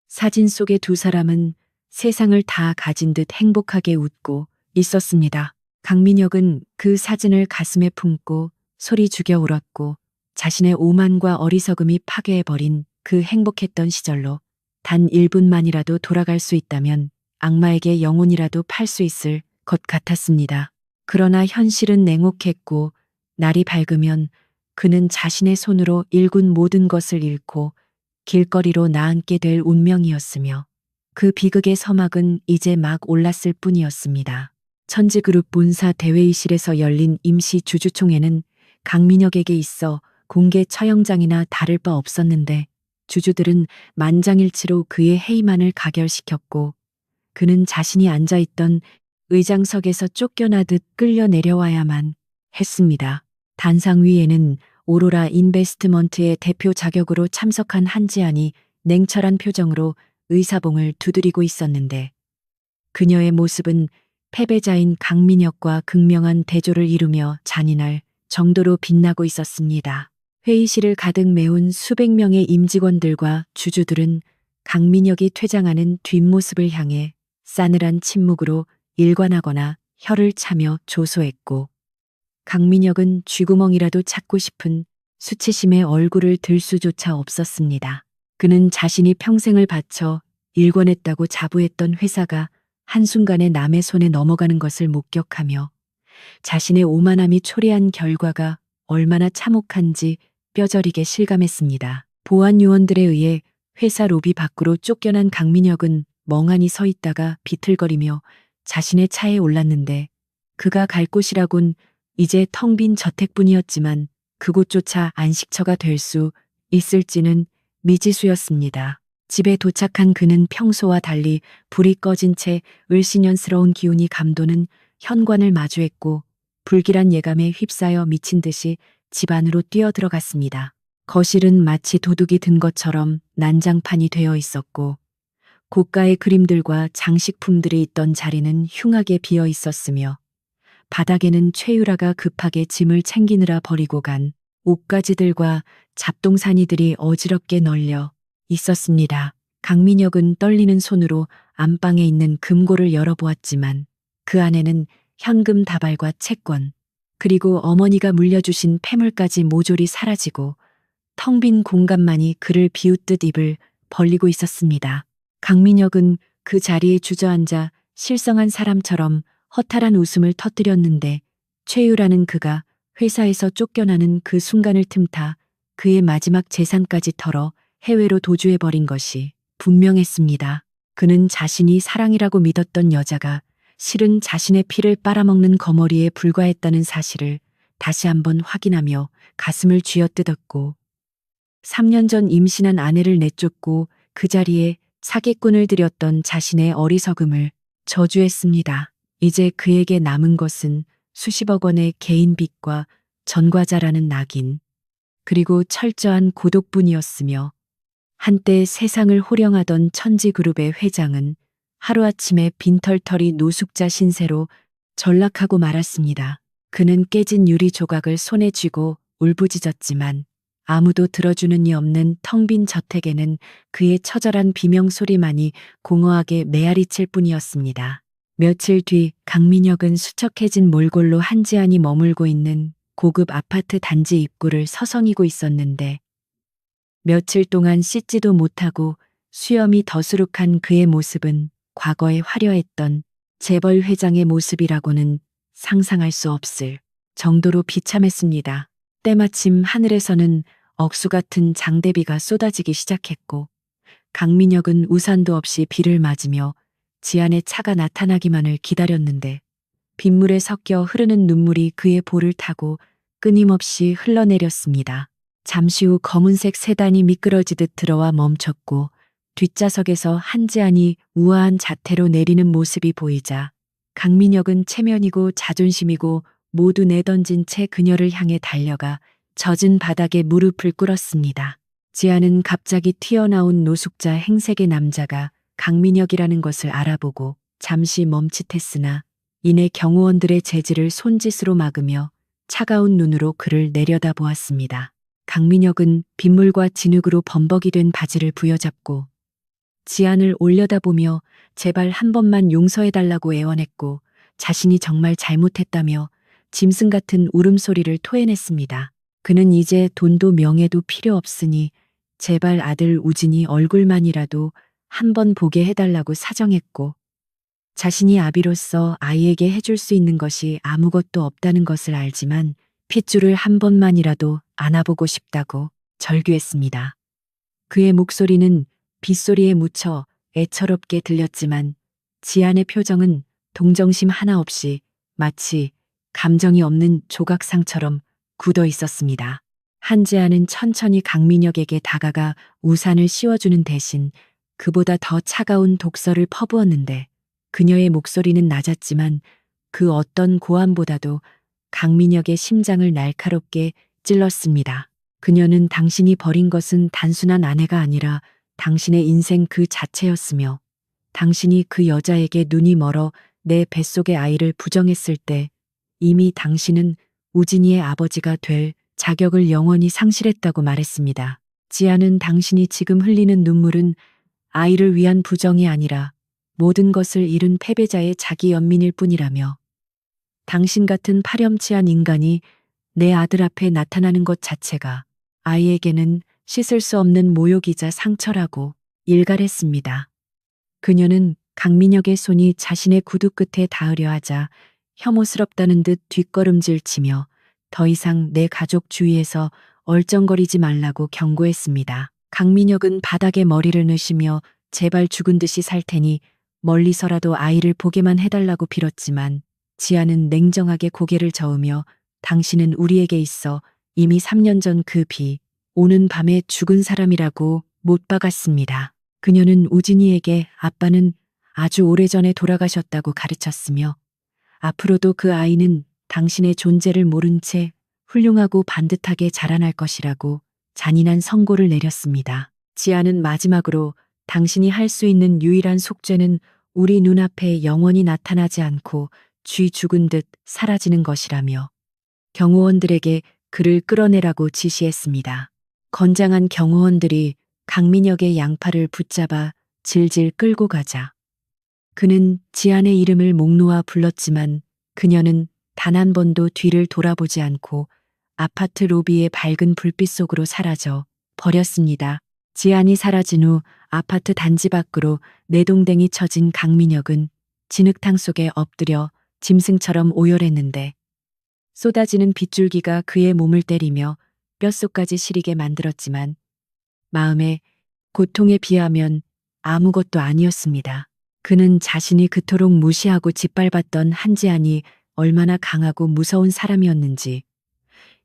사진 속의 두 사람은 세상을 다 가진 듯 행복하게 웃고 있었습니다. 강민혁은 그 사진을 가슴에 품고 소리 죽여 울었고 자신의 오만과 어리석음이 파괴해버린 그 행복했던 시절로 단 1분만이라도 돌아갈 수 있다면 악마에게 영혼이라도 팔 수 있을 것 같았습니다. 그러나 현실은 냉혹했고 날이 밝으면 그는 자신의 손으로 일군 모든 것을 잃고 길거리로 나앉게 될 운명이었으며 그 비극의 서막은 이제 막 올랐을 뿐이었습니다. 천지그룹 본사 대회의실에서 열린 임시 주주총회는 강민혁에게 있어 공개 처형장이나 다를 바 없었는데 주주들은 만장일치로 그의 해임안을 가결시켰고 그는 자신이 앉아있던 의장석에서 쫓겨나듯 끌려 내려와야만 했습니다. 단상 위에는 오로라 인베스트먼트의 대표 자격으로 참석한 한지안이 냉철한 표정으로 의사봉을 두드리고 있었는데 그녀의 모습은 패배자인 강민혁과 극명한 대조를 이루며 잔인할 정도로 빛나고 있었습니다. 회의실을 가득 메운 수백 명의 임직원들과 주주들은 강민혁이 퇴장하는 뒷모습을 향해 싸늘한 침묵으로 일관하거나 혀를 차며 조소했고 강민혁은 쥐구멍이라도 찾고 싶은 수치심에 얼굴을 들 수조차 없었습니다. 그는 자신이 평생을 바쳐 일궈냈다고 자부했던 회사가 한순간에 남의 손에 넘어가는 것을 목격하며 자신의 오만함이 초래한 결과가 얼마나 참혹한지 뼈저리게 실감했습니다. 보안 요원들에 의해 회사 로비 밖으로 쫓겨난 강민혁은 멍하니 서 있다가 비틀거리며 자신의 차에 올랐는데 그가 갈 곳이라곤 이제 텅 빈 저택뿐이었지만 그곳조차 안식처가 될 수 있을지는 미지수였습니다. 집에 도착한 그는 평소와 달리 불이 꺼진 채 을씨년스러운 기운이 감도는 현관을 마주했고 불길한 예감에 휩싸여 미친 듯이 집 안으로 뛰어들어갔습니다. 거실은 마치 도둑이 든 것처럼 난장판이 되어 있었고 고가의 그림들과 장식품들이 있던 자리는 흉하게 비어 있었으며 바닥에는 최유라가 급하게 짐을 챙기느라 버리고 간 옷가지들과 잡동사니들이 어지럽게 널려 있었습니다. 강민혁은 떨리는 손으로 안방에 있는 금고를 열어보았지만 그 안에는 현금 다발과 채권, 그리고 어머니가 물려주신 폐물까지 모조리 사라지고 텅 빈 공간만이 그를 비웃듯 입을 벌리고 있었습니다. 강민혁은 그 자리에 주저앉아 실성한 사람처럼 허탈한 웃음을 터뜨렸는데 최유라는 그가 회사에서 쫓겨나는 그 순간을 틈타 그의 마지막 재산까지 털어 해외로 도주해버린 것이 분명했습니다. 그는 자신이 사랑이라고 믿었던 여자가 실은 자신의 피를 빨아먹는 거머리에 불과했다는 사실을 다시 한번 확인하며 가슴을 쥐어뜯었고 3년 전 임신한 아내를 내쫓고 그 자리에 사기꾼을 들였던 자신의 어리석음을 저주했습니다. 이제 그에게 남은 것은 수십억 원의 개인 빚과 전과자라는 낙인, 그리고 철저한 고독뿐이었으며 한때 세상을 호령하던 천지그룹의 회장은 하루아침에 빈털터리 노숙자 신세로 전락하고 말았습니다. 그는 깨진 유리 조각을 손에 쥐고 울부짖었지만 아무도 들어주는 이 없는 텅 빈 저택에는 그의 처절한 비명소리만이 공허하게 메아리칠 뿐이었습니다. 며칠 뒤 강민혁은 수척해진 몰골로 한지안이 머물고 있는 고급 아파트 단지 입구를 서성이고 있었는데 며칠 동안 씻지도 못하고 수염이 더수룩한 그의 모습은 과거에 화려했던 재벌 회장의 모습이라고는 상상할 수 없을 정도로 비참했습니다. 때마침 하늘에서는 억수 같은 장대비가 쏟아지기 시작했고 강민혁은 우산도 없이 비를 맞으며 지안의 차가 나타나기만을 기다렸는데 빗물에 섞여 흐르는 눈물이 그의 볼을 타고 끊임없이 흘러내렸습니다. 잠시 후 검은색 세단이 미끄러지듯 들어와 멈췄고 뒷좌석에서 한지안이 우아한 자태로 내리는 모습이 보이자 강민혁은 체면이고 자존심이고 모두 내던진 채 그녀를 향해 달려가 젖은 바닥에 무릎을 꿇었습니다. 지안은 갑자기 튀어나온 노숙자 행색의 남자가 강민혁이라는 것을 알아보고 잠시 멈칫했으나 이내 경호원들의 제지를 손짓으로 막으며 차가운 눈으로 그를 내려다보았습니다. 강민혁은 빗물과 진흙으로 범벅이 된 바지를 부여잡고 지안을 올려다보며 제발 한 번만 용서해달라고 애원했고 자신이 정말 잘못했다며 짐승 같은 울음소리를 토해냈습니다. 그는 이제 돈도 명예도 필요 없으니 제발 아들 우진이 얼굴만이라도 한 번 보게 해달라고 사정했고 자신이 아비로서 아이에게 해줄 수 있는 것이 아무것도 없다는 것을 알지만 핏줄을 한 번만이라도 안아보고 싶다고 절규했습니다. 그의 목소리는 빗소리에 묻혀 애처롭게 들렸지만 지안의 표정은 동정심 하나 없이 마치 감정이 없는 조각상처럼 굳어 있었습니다. 한지아는 천천히 강민혁에게 다가가 우산을 씌워주는 대신 그보다 더 차가운 독서를 퍼부었는데 그녀의 목소리는 낮았지만 그 어떤 고함보다도 강민혁의 심장을 날카롭게 찔렀습니다. 그녀는 당신이 버린 것은 단순한 아내가 아니라 당신의 인생 그 자체였으며 당신이 그 여자에게 눈이 멀어 내 뱃속의 아이를 부정했을 때 이미 당신은 우진이의 아버지가 될 자격을 영원히 상실했다고 말했습니다. 지아는 당신이 지금 흘리는 눈물은 아이를 위한 부정이 아니라 모든 것을 잃은 패배자의 자기 연민일 뿐이라며 당신 같은 파렴치한 인간이 내 아들 앞에 나타나는 것 자체가 아이에게는 씻을 수 없는 모욕이자 상처라고 일갈했습니다. 그녀는 강민혁의 손이 자신의 구두 끝에 닿으려 하자 혐오스럽다는 듯 뒷걸음질 치며 더 이상 내 가족 주위에서 얼쩡거리지 말라고 경고했습니다. 강민혁은 바닥에 머리를 넣으시며 제발 죽은 듯이 살 테니 멀리서라도 아이를 보게만 해달라고 빌었지만 지아는 냉정하게 고개를 저으며 당신은 우리에게 있어 이미 3년 전 그 비 오는 밤에 죽은 사람이라고 못 박았습니다. 그녀는 우진이에게 아빠는 아주 오래전에 돌아가셨다고 가르쳤으며 앞으로도 그 아이는 당신의 존재를 모른 채 훌륭하고 반듯하게 자라날 것이라고 잔인한 선고를 내렸습니다. 지아는 마지막으로 당신이 할 수 있는 유일한 속죄는 우리 눈앞에 영원히 나타나지 않고 쥐 죽은 듯 사라지는 것이라며 경호원들에게 그를 끌어내라고 지시했습니다. 건장한 경호원들이 강민혁의 양팔을 붙잡아 질질 끌고 가자 그는 지안의 이름을 목 놓아 불렀지만 그녀는 단 한 번도 뒤를 돌아보지 않고 아파트 로비의 밝은 불빛 속으로 사라져 버렸습니다. 지안이 사라진 후 아파트 단지 밖으로 내동댕이 쳐진 강민혁은 진흙탕 속에 엎드려 짐승처럼 오열했는데 쏟아지는 빗줄기가 그의 몸을 때리며 뼛속까지 시리게 만들었지만 마음의 고통에 비하면 아무것도 아니었습니다. 그는 자신이 그토록 무시하고 짓밟았던 한지안이 얼마나 강하고 무서운 사람이었는지,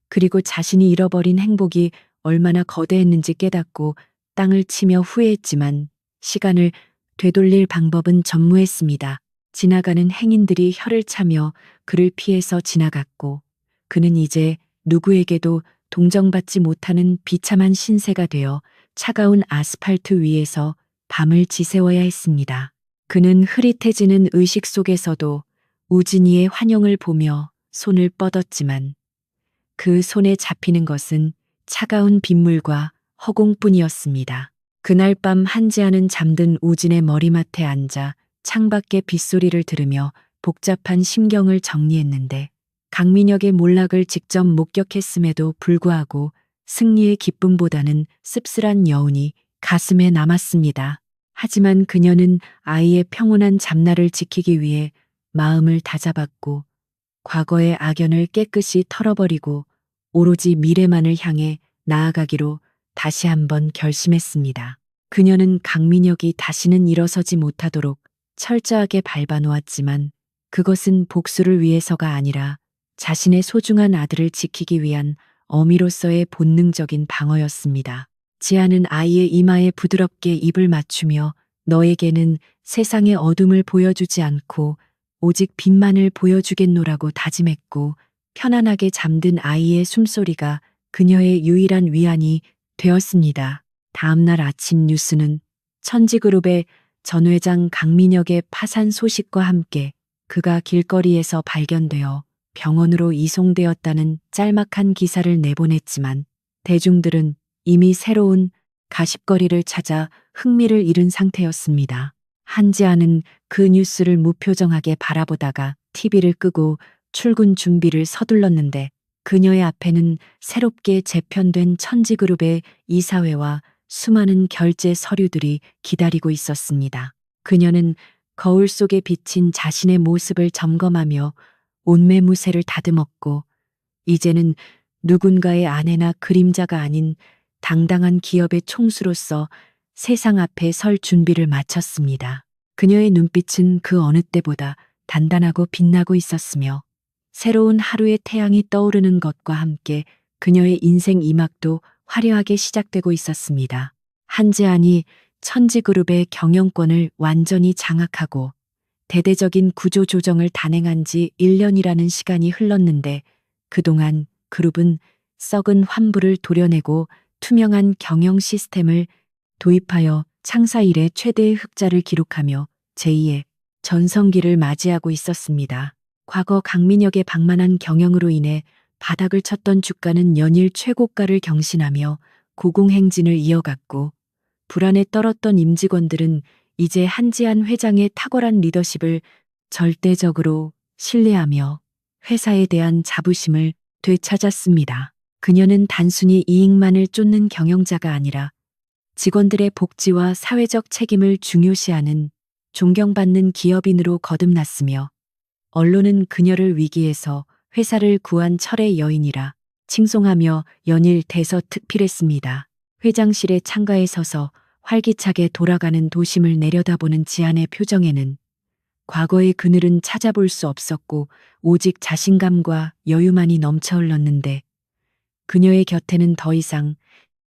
그리고 자신이 잃어버린 행복이 얼마나 거대했는지 깨닫고 땅을 치며 후회했지만 시간을 되돌릴 방법은 전무했습니다. 지나가는 행인들이 혀를 차며 그를 피해서 지나갔고 그는 이제 누구에게도 동정받지 못하는 비참한 신세가 되어 차가운 아스팔트 위에서 밤을 지새워야 했습니다. 그는 흐릿해지는 의식 속에서도 우진이의 환영을 보며 손을 뻗었지만 그 손에 잡히는 것은 차가운 빗물과 허공뿐이었습니다. 그날 밤 한지아는 잠든 우진의 머리맡에 앉아 창밖의 빗소리를 들으며 복잡한 심경을 정리했는데 강민혁의 몰락을 직접 목격했음에도 불구하고 승리의 기쁨보다는 씁쓸한 여운이 가슴에 남았습니다. 하지만 그녀는 아이의 평온한 잠날을 지키기 위해 마음을 다잡았고 과거의 악연을 깨끗이 털어버리고 오로지 미래만을 향해 나아가기로 다시 한번 결심했습니다. 그녀는 강민혁이 다시는 일어서지 못하도록 철저하게 밟아놓았지만 그것은 복수를 위해서가 아니라 자신의 소중한 아들을 지키기 위한 어미로서의 본능적인 방어였습니다. 지아는 아이의 이마에 부드럽게 입을 맞추며 너에게는 세상의 어둠을 보여주지 않고 오직 빛만을 보여주겠노라고 다짐했고 편안하게 잠든 아이의 숨소리가 그녀의 유일한 위안이 되었습니다. 다음날 아침 뉴스는 천지그룹의 전 회장 강민혁의 파산 소식과 함께 그가 길거리에서 발견되어 병원으로 이송되었다는 짤막한 기사를 내보냈지만 대중들은 이미 새로운 가십거리를 찾아 흥미를 잃은 상태였습니다. 한지아는 그 뉴스를 무표정하게 바라보다가 TV를 끄고 출근 준비를 서둘렀는데 그녀의 앞에는 새롭게 재편된 천지그룹의 이사회와 수많은 결제 서류들이 기다리고 있었습니다. 그녀는 거울 속에 비친 자신의 모습을 점검하며 온매무새를 다듬었고 이제는 누군가의 아내나 그림자가 아닌 당당한 기업의 총수로서 세상 앞에 설 준비를 마쳤습니다. 그녀의 눈빛은 그 어느 때보다 단단하고 빛나고 있었으며 새로운 하루의 태양이 떠오르는 것과 함께 그녀의 인생 2막도 화려하게 시작되고 있었습니다. 한지안이 천지그룹의 경영권을 완전히 장악하고 대대적인 구조조정을 단행한 지 1년이라는 시간이 흘렀는데 그동안 그룹은 썩은 환부를 도려내고 투명한 경영 시스템을 도입하여 창사 이래 최대의 흑자를 기록하며 제2의 전성기를 맞이하고 있었습니다. 과거 강민혁의 방만한 경영으로 인해 바닥을 쳤던 주가는 연일 최고가를 경신하며 고공행진을 이어갔고 불안에 떨었던 임직원들은 이제 한지안 회장의 탁월한 리더십을 절대적으로 신뢰하며 회사에 대한 자부심을 되찾았습니다. 그녀는 단순히 이익만을 쫓는 경영자가 아니라 직원들의 복지와 사회적 책임을 중요시하는 존경받는 기업인으로 거듭났으며 언론은 그녀를 위기에서 회사를 구한 철의 여인이라 칭송하며 연일 대서특필했습니다. 회장실의 창가에 서서 활기차게 돌아가는 도심을 내려다보는 지안의 표정에는 과거의 그늘은 찾아볼 수 없었고 오직 자신감과 여유만이 넘쳐 흘렀는데 그녀의 곁에는 더 이상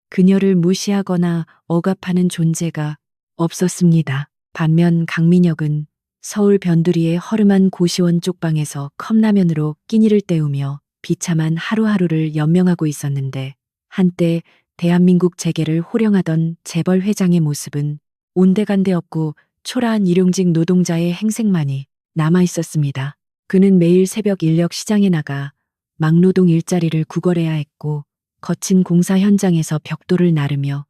그녀를 무시하거나 억압하는 존재가 없었습니다. 반면 강민혁은 서울 변두리의 허름한 고시원 쪽방에서 컵라면으로 끼니를 때우며 비참한 하루하루를 연명하고 있었는데 한때 대한민국 재계를 호령하던 재벌 회장의 모습은 온데간데 없고 초라한 일용직 노동자의 행색만이 남아 있었습니다. 그는 매일 새벽 인력 시장에 나가 막노동 일자리를 구걸해야 했고 거친 공사 현장에서 벽돌을 나르며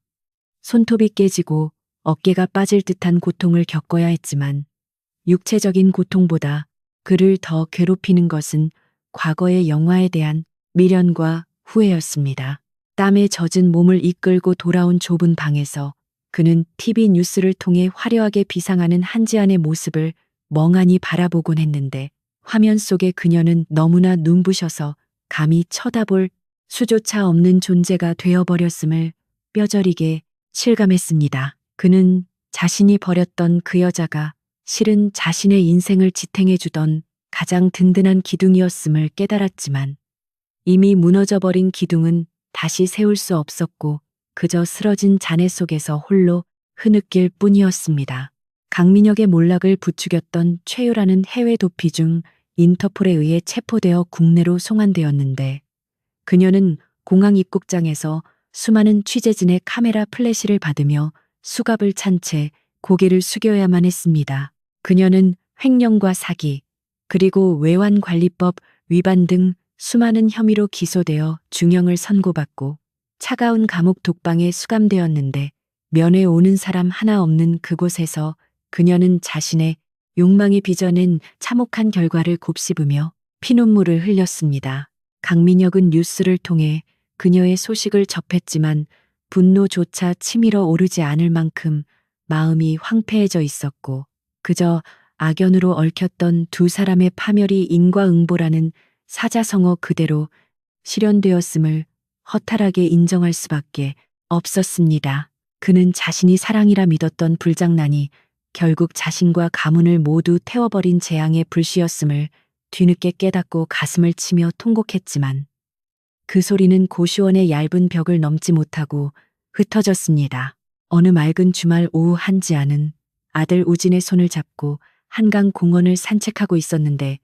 손톱이 깨지고 어깨가 빠질 듯한 고통을 겪어야 했지만 육체적인 고통보다 그를 더 괴롭히는 것은 과거의 영화에 대한 미련과 후회였습니다. 땀에 젖은 몸을 이끌고 돌아온 좁은 방에서 그는 TV 뉴스를 통해 화려하게 비상하는 한지안의 모습을 멍하니 바라보곤 했는데 화면 속의 그녀는 너무나 눈부셔서 감히 쳐다볼 수조차 없는 존재가 되어버렸음을 뼈저리게 실감했습니다. 그는 자신이 버렸던 그 여자가 실은 자신의 인생을 지탱해주던 가장 든든한 기둥이었음을 깨달았지만 이미 무너져버린 기둥은 다시 세울 수 없었고 그저 쓰러진 잔해 속에서 홀로 흐느낄 뿐이었습니다. 강민혁의 몰락을 부추겼던 최유라는 해외 도피 중 인터폴에 의해 체포되어 국내로 송환되었는데 그녀는 공항 입국장에서 수많은 취재진의 카메라 플래시를 받으며 수갑을 찬 채 고개를 숙여야만 했습니다. 그녀는 횡령과 사기, 그리고 외환관리법 위반 등 수많은 혐의로 기소되어 중형을 선고받고 차가운 감옥 독방에 수감되었는데 면회 오는 사람 하나 없는 그곳에서 그녀는 자신의 욕망이 빚어낸 참혹한 결과를 곱씹으며 피눈물을 흘렸습니다. 강민혁은 뉴스를 통해 그녀의 소식을 접했지만 분노조차 치밀어 오르지 않을 만큼 마음이 황폐해져 있었고 그저 악연으로 얽혔던 두 사람의 파멸이 인과응보라는 사자성어 그대로 실현되었음을 허탈하게 인정할 수밖에 없었습니다. 그는 자신이 사랑이라 믿었던 불장난이 결국 자신과 가문을 모두 태워버린 재앙의 불씨였음을 뒤늦게 깨닫고 가슴을 치며 통곡했지만 그 소리는 고시원의 얇은 벽을 넘지 못하고 흩어졌습니다. 어느 맑은 주말 오후 한지아는 아들 우진의 손을 잡고 한강 공원을 산책하고 있었는데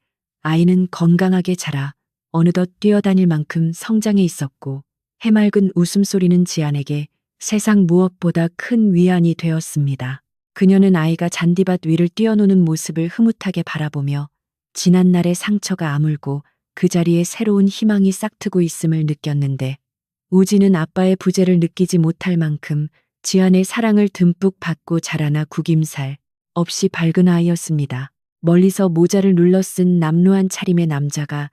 아이는 건강하게 자라 어느덧 뛰어다닐 만큼 성장해 있었고 해맑은 웃음소리는 지안에게 세상 무엇보다 큰 위안이 되었습니다. 그녀는 아이가 잔디밭 위를 뛰어노는 모습을 흐뭇하게 바라보며 지난날의 상처가 아물고 그 자리에 새로운 희망이 싹트고 있음을 느꼈는데 우진은 아빠의 부재를 느끼지 못할 만큼 지안의 사랑을 듬뿍 받고 자라나 구김살 없이 밝은 아이였습니다. 멀리서 모자를 눌러 쓴 남루한 차림의 남자가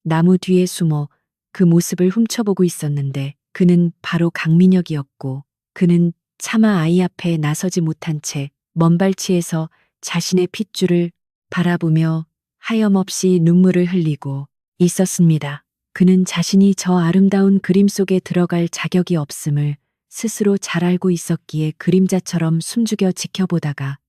나무 뒤에 숨어 그 모습을 훔쳐보고 있었는데 그는 바로 강민혁이었고 그는 차마 아이 앞에 나서지 못한 채 먼발치에서 자신의 핏줄을 바라보며 하염없이 눈물을 흘리고 있었습니다. 그는 자신이 저 아름다운 그림 속에 들어갈 자격이 없음을 스스로 잘 알고 있었기에 그림자처럼 숨죽여 지켜보다가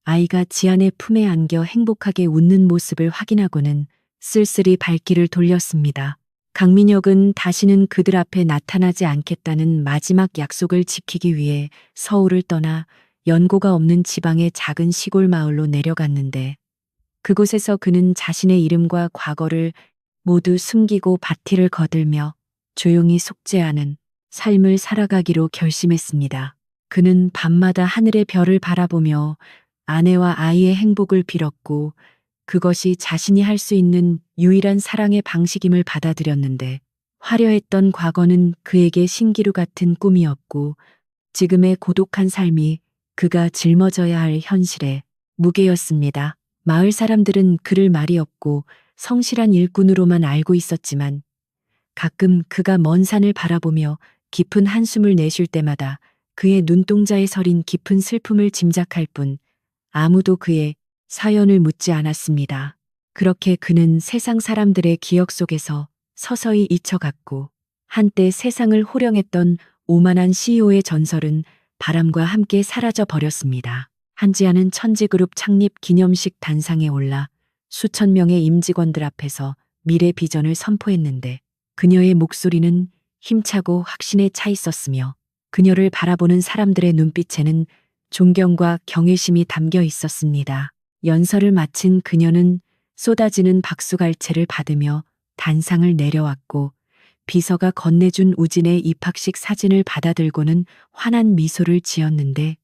아이가 지안의 품에 안겨 행복하게 웃는 모습을 확인하고는 쓸쓸히 발길을 돌렸습니다. 강민혁은 다시는 그들 앞에 나타나지 않겠다는 마지막 약속을 지키기 위해 서울을 떠나 연고가 없는 지방의 작은 시골 마을로 내려갔는데 그곳에서 그는 자신의 이름과 과거를 모두 숨기고 바티를 거들며 조용히 속죄하는 삶을 살아가기로 결심했습니다. 그는 밤마다 하늘의 별을 바라보며 아내와 아이의 행복을 빌었고 그것이 자신이 할 수 있는 유일한 사랑의 방식임을 받아들였는데 화려했던 과거는 그에게 신기루 같은 꿈이었고 지금의 고독한 삶이 그가 짊어져야 할 현실의 무게였습니다. 마을 사람들은 그를 말이 없고 성실한 일꾼으로만 알고 있었지만 가끔 그가 먼 산을 바라보며 깊은 한숨을 내쉴 때마다 그의 눈동자에 서린 깊은 슬픔을 짐작할 뿐 아무도 그의 사연을 묻지 않았습니다. 그렇게 그는 세상 사람들의 기억 속에서 서서히 잊혀갔고 한때 세상을 호령했던 오만한 CEO의 전설은 바람과 함께 사라져 버렸습니다. 한지아는 천지그룹 창립 기념식 단상에 올라 수천 명의 임직원들 앞에서 미래 비전을 선포했는데 그녀의 목소리는 힘차고 확신에 차 있었으며 그녀를 바라보는 사람들의 눈빛에는 존경과 경외심이 담겨 있었습니다. 연설을 마친 그녀는 쏟아지는 박수갈채를 받으며 단상을 내려왔고 비서가 건네준 우진의 입학식 사진을 받아들고는 환한 미소를 지었는데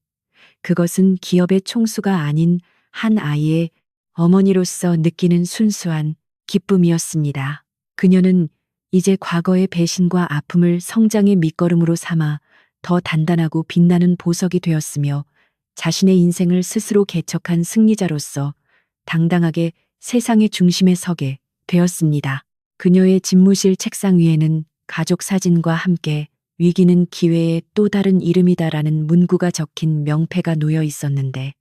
그것은 기업의 총수가 아닌 한 아이의 어머니로서 느끼는 순수한 기쁨이었습니다. 그녀는 이제 과거의 배신과 아픔을 성장의 밑거름으로 삼아 더 단단하고 빛나는 보석이 되었으며 자신의 인생을 스스로 개척한 승리자로서 당당하게 세상의 중심에 서게 되었습니다. 그녀의 집무실 책상 위에는 가족 사진과 함께 위기는 기회의 또 다른 이름이다라는 문구가 적힌 명패가 놓여 있었는데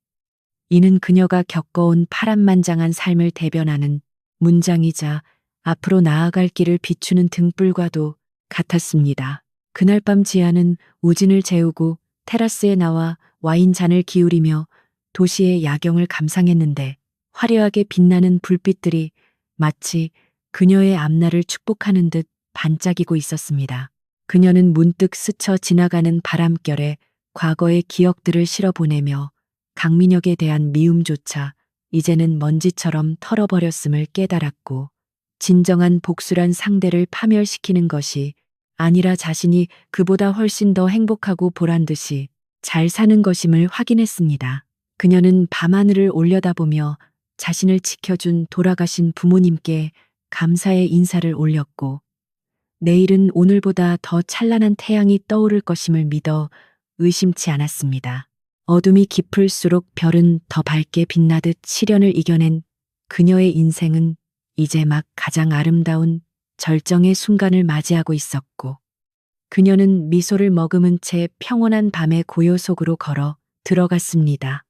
이는 그녀가 겪어온 파란만장한 삶을 대변하는 문장이자 앞으로 나아갈 길을 비추는 등불과도 같았습니다. 그날 밤 지아는 우진을 재우고 테라스에 나와 와인잔을 기울이며 도시의 야경을 감상했는데 화려하게 빛나는 불빛들이 마치 그녀의 앞날을 축복하는 듯 반짝이고 있었습니다. 그녀는 문득 스쳐 지나가는 바람결에 과거의 기억들을 실어보내며 강민혁에 대한 미움조차 이제는 먼지처럼 털어버렸음을 깨달았고 진정한 복수란 상대를 파멸시키는 것이 아니라 자신이 그보다 훨씬 더 행복하고 보란듯이 잘 사는 것임을 확인했습니다. 그녀는 밤하늘을 올려다보며 자신을 지켜준 돌아가신 부모님께 감사의 인사를 올렸고 내일은 오늘보다 더 찬란한 태양이 떠오를 것임을 믿어 의심치 않았습니다. 어둠이 깊을수록 별은 더 밝게 빛나듯 시련을 이겨낸 그녀의 인생은 이제 막 가장 아름다운 절정의 순간을 맞이하고 있었고 그녀는 미소를 머금은 채 평온한 밤의 고요 속으로 걸어 들어갔습니다.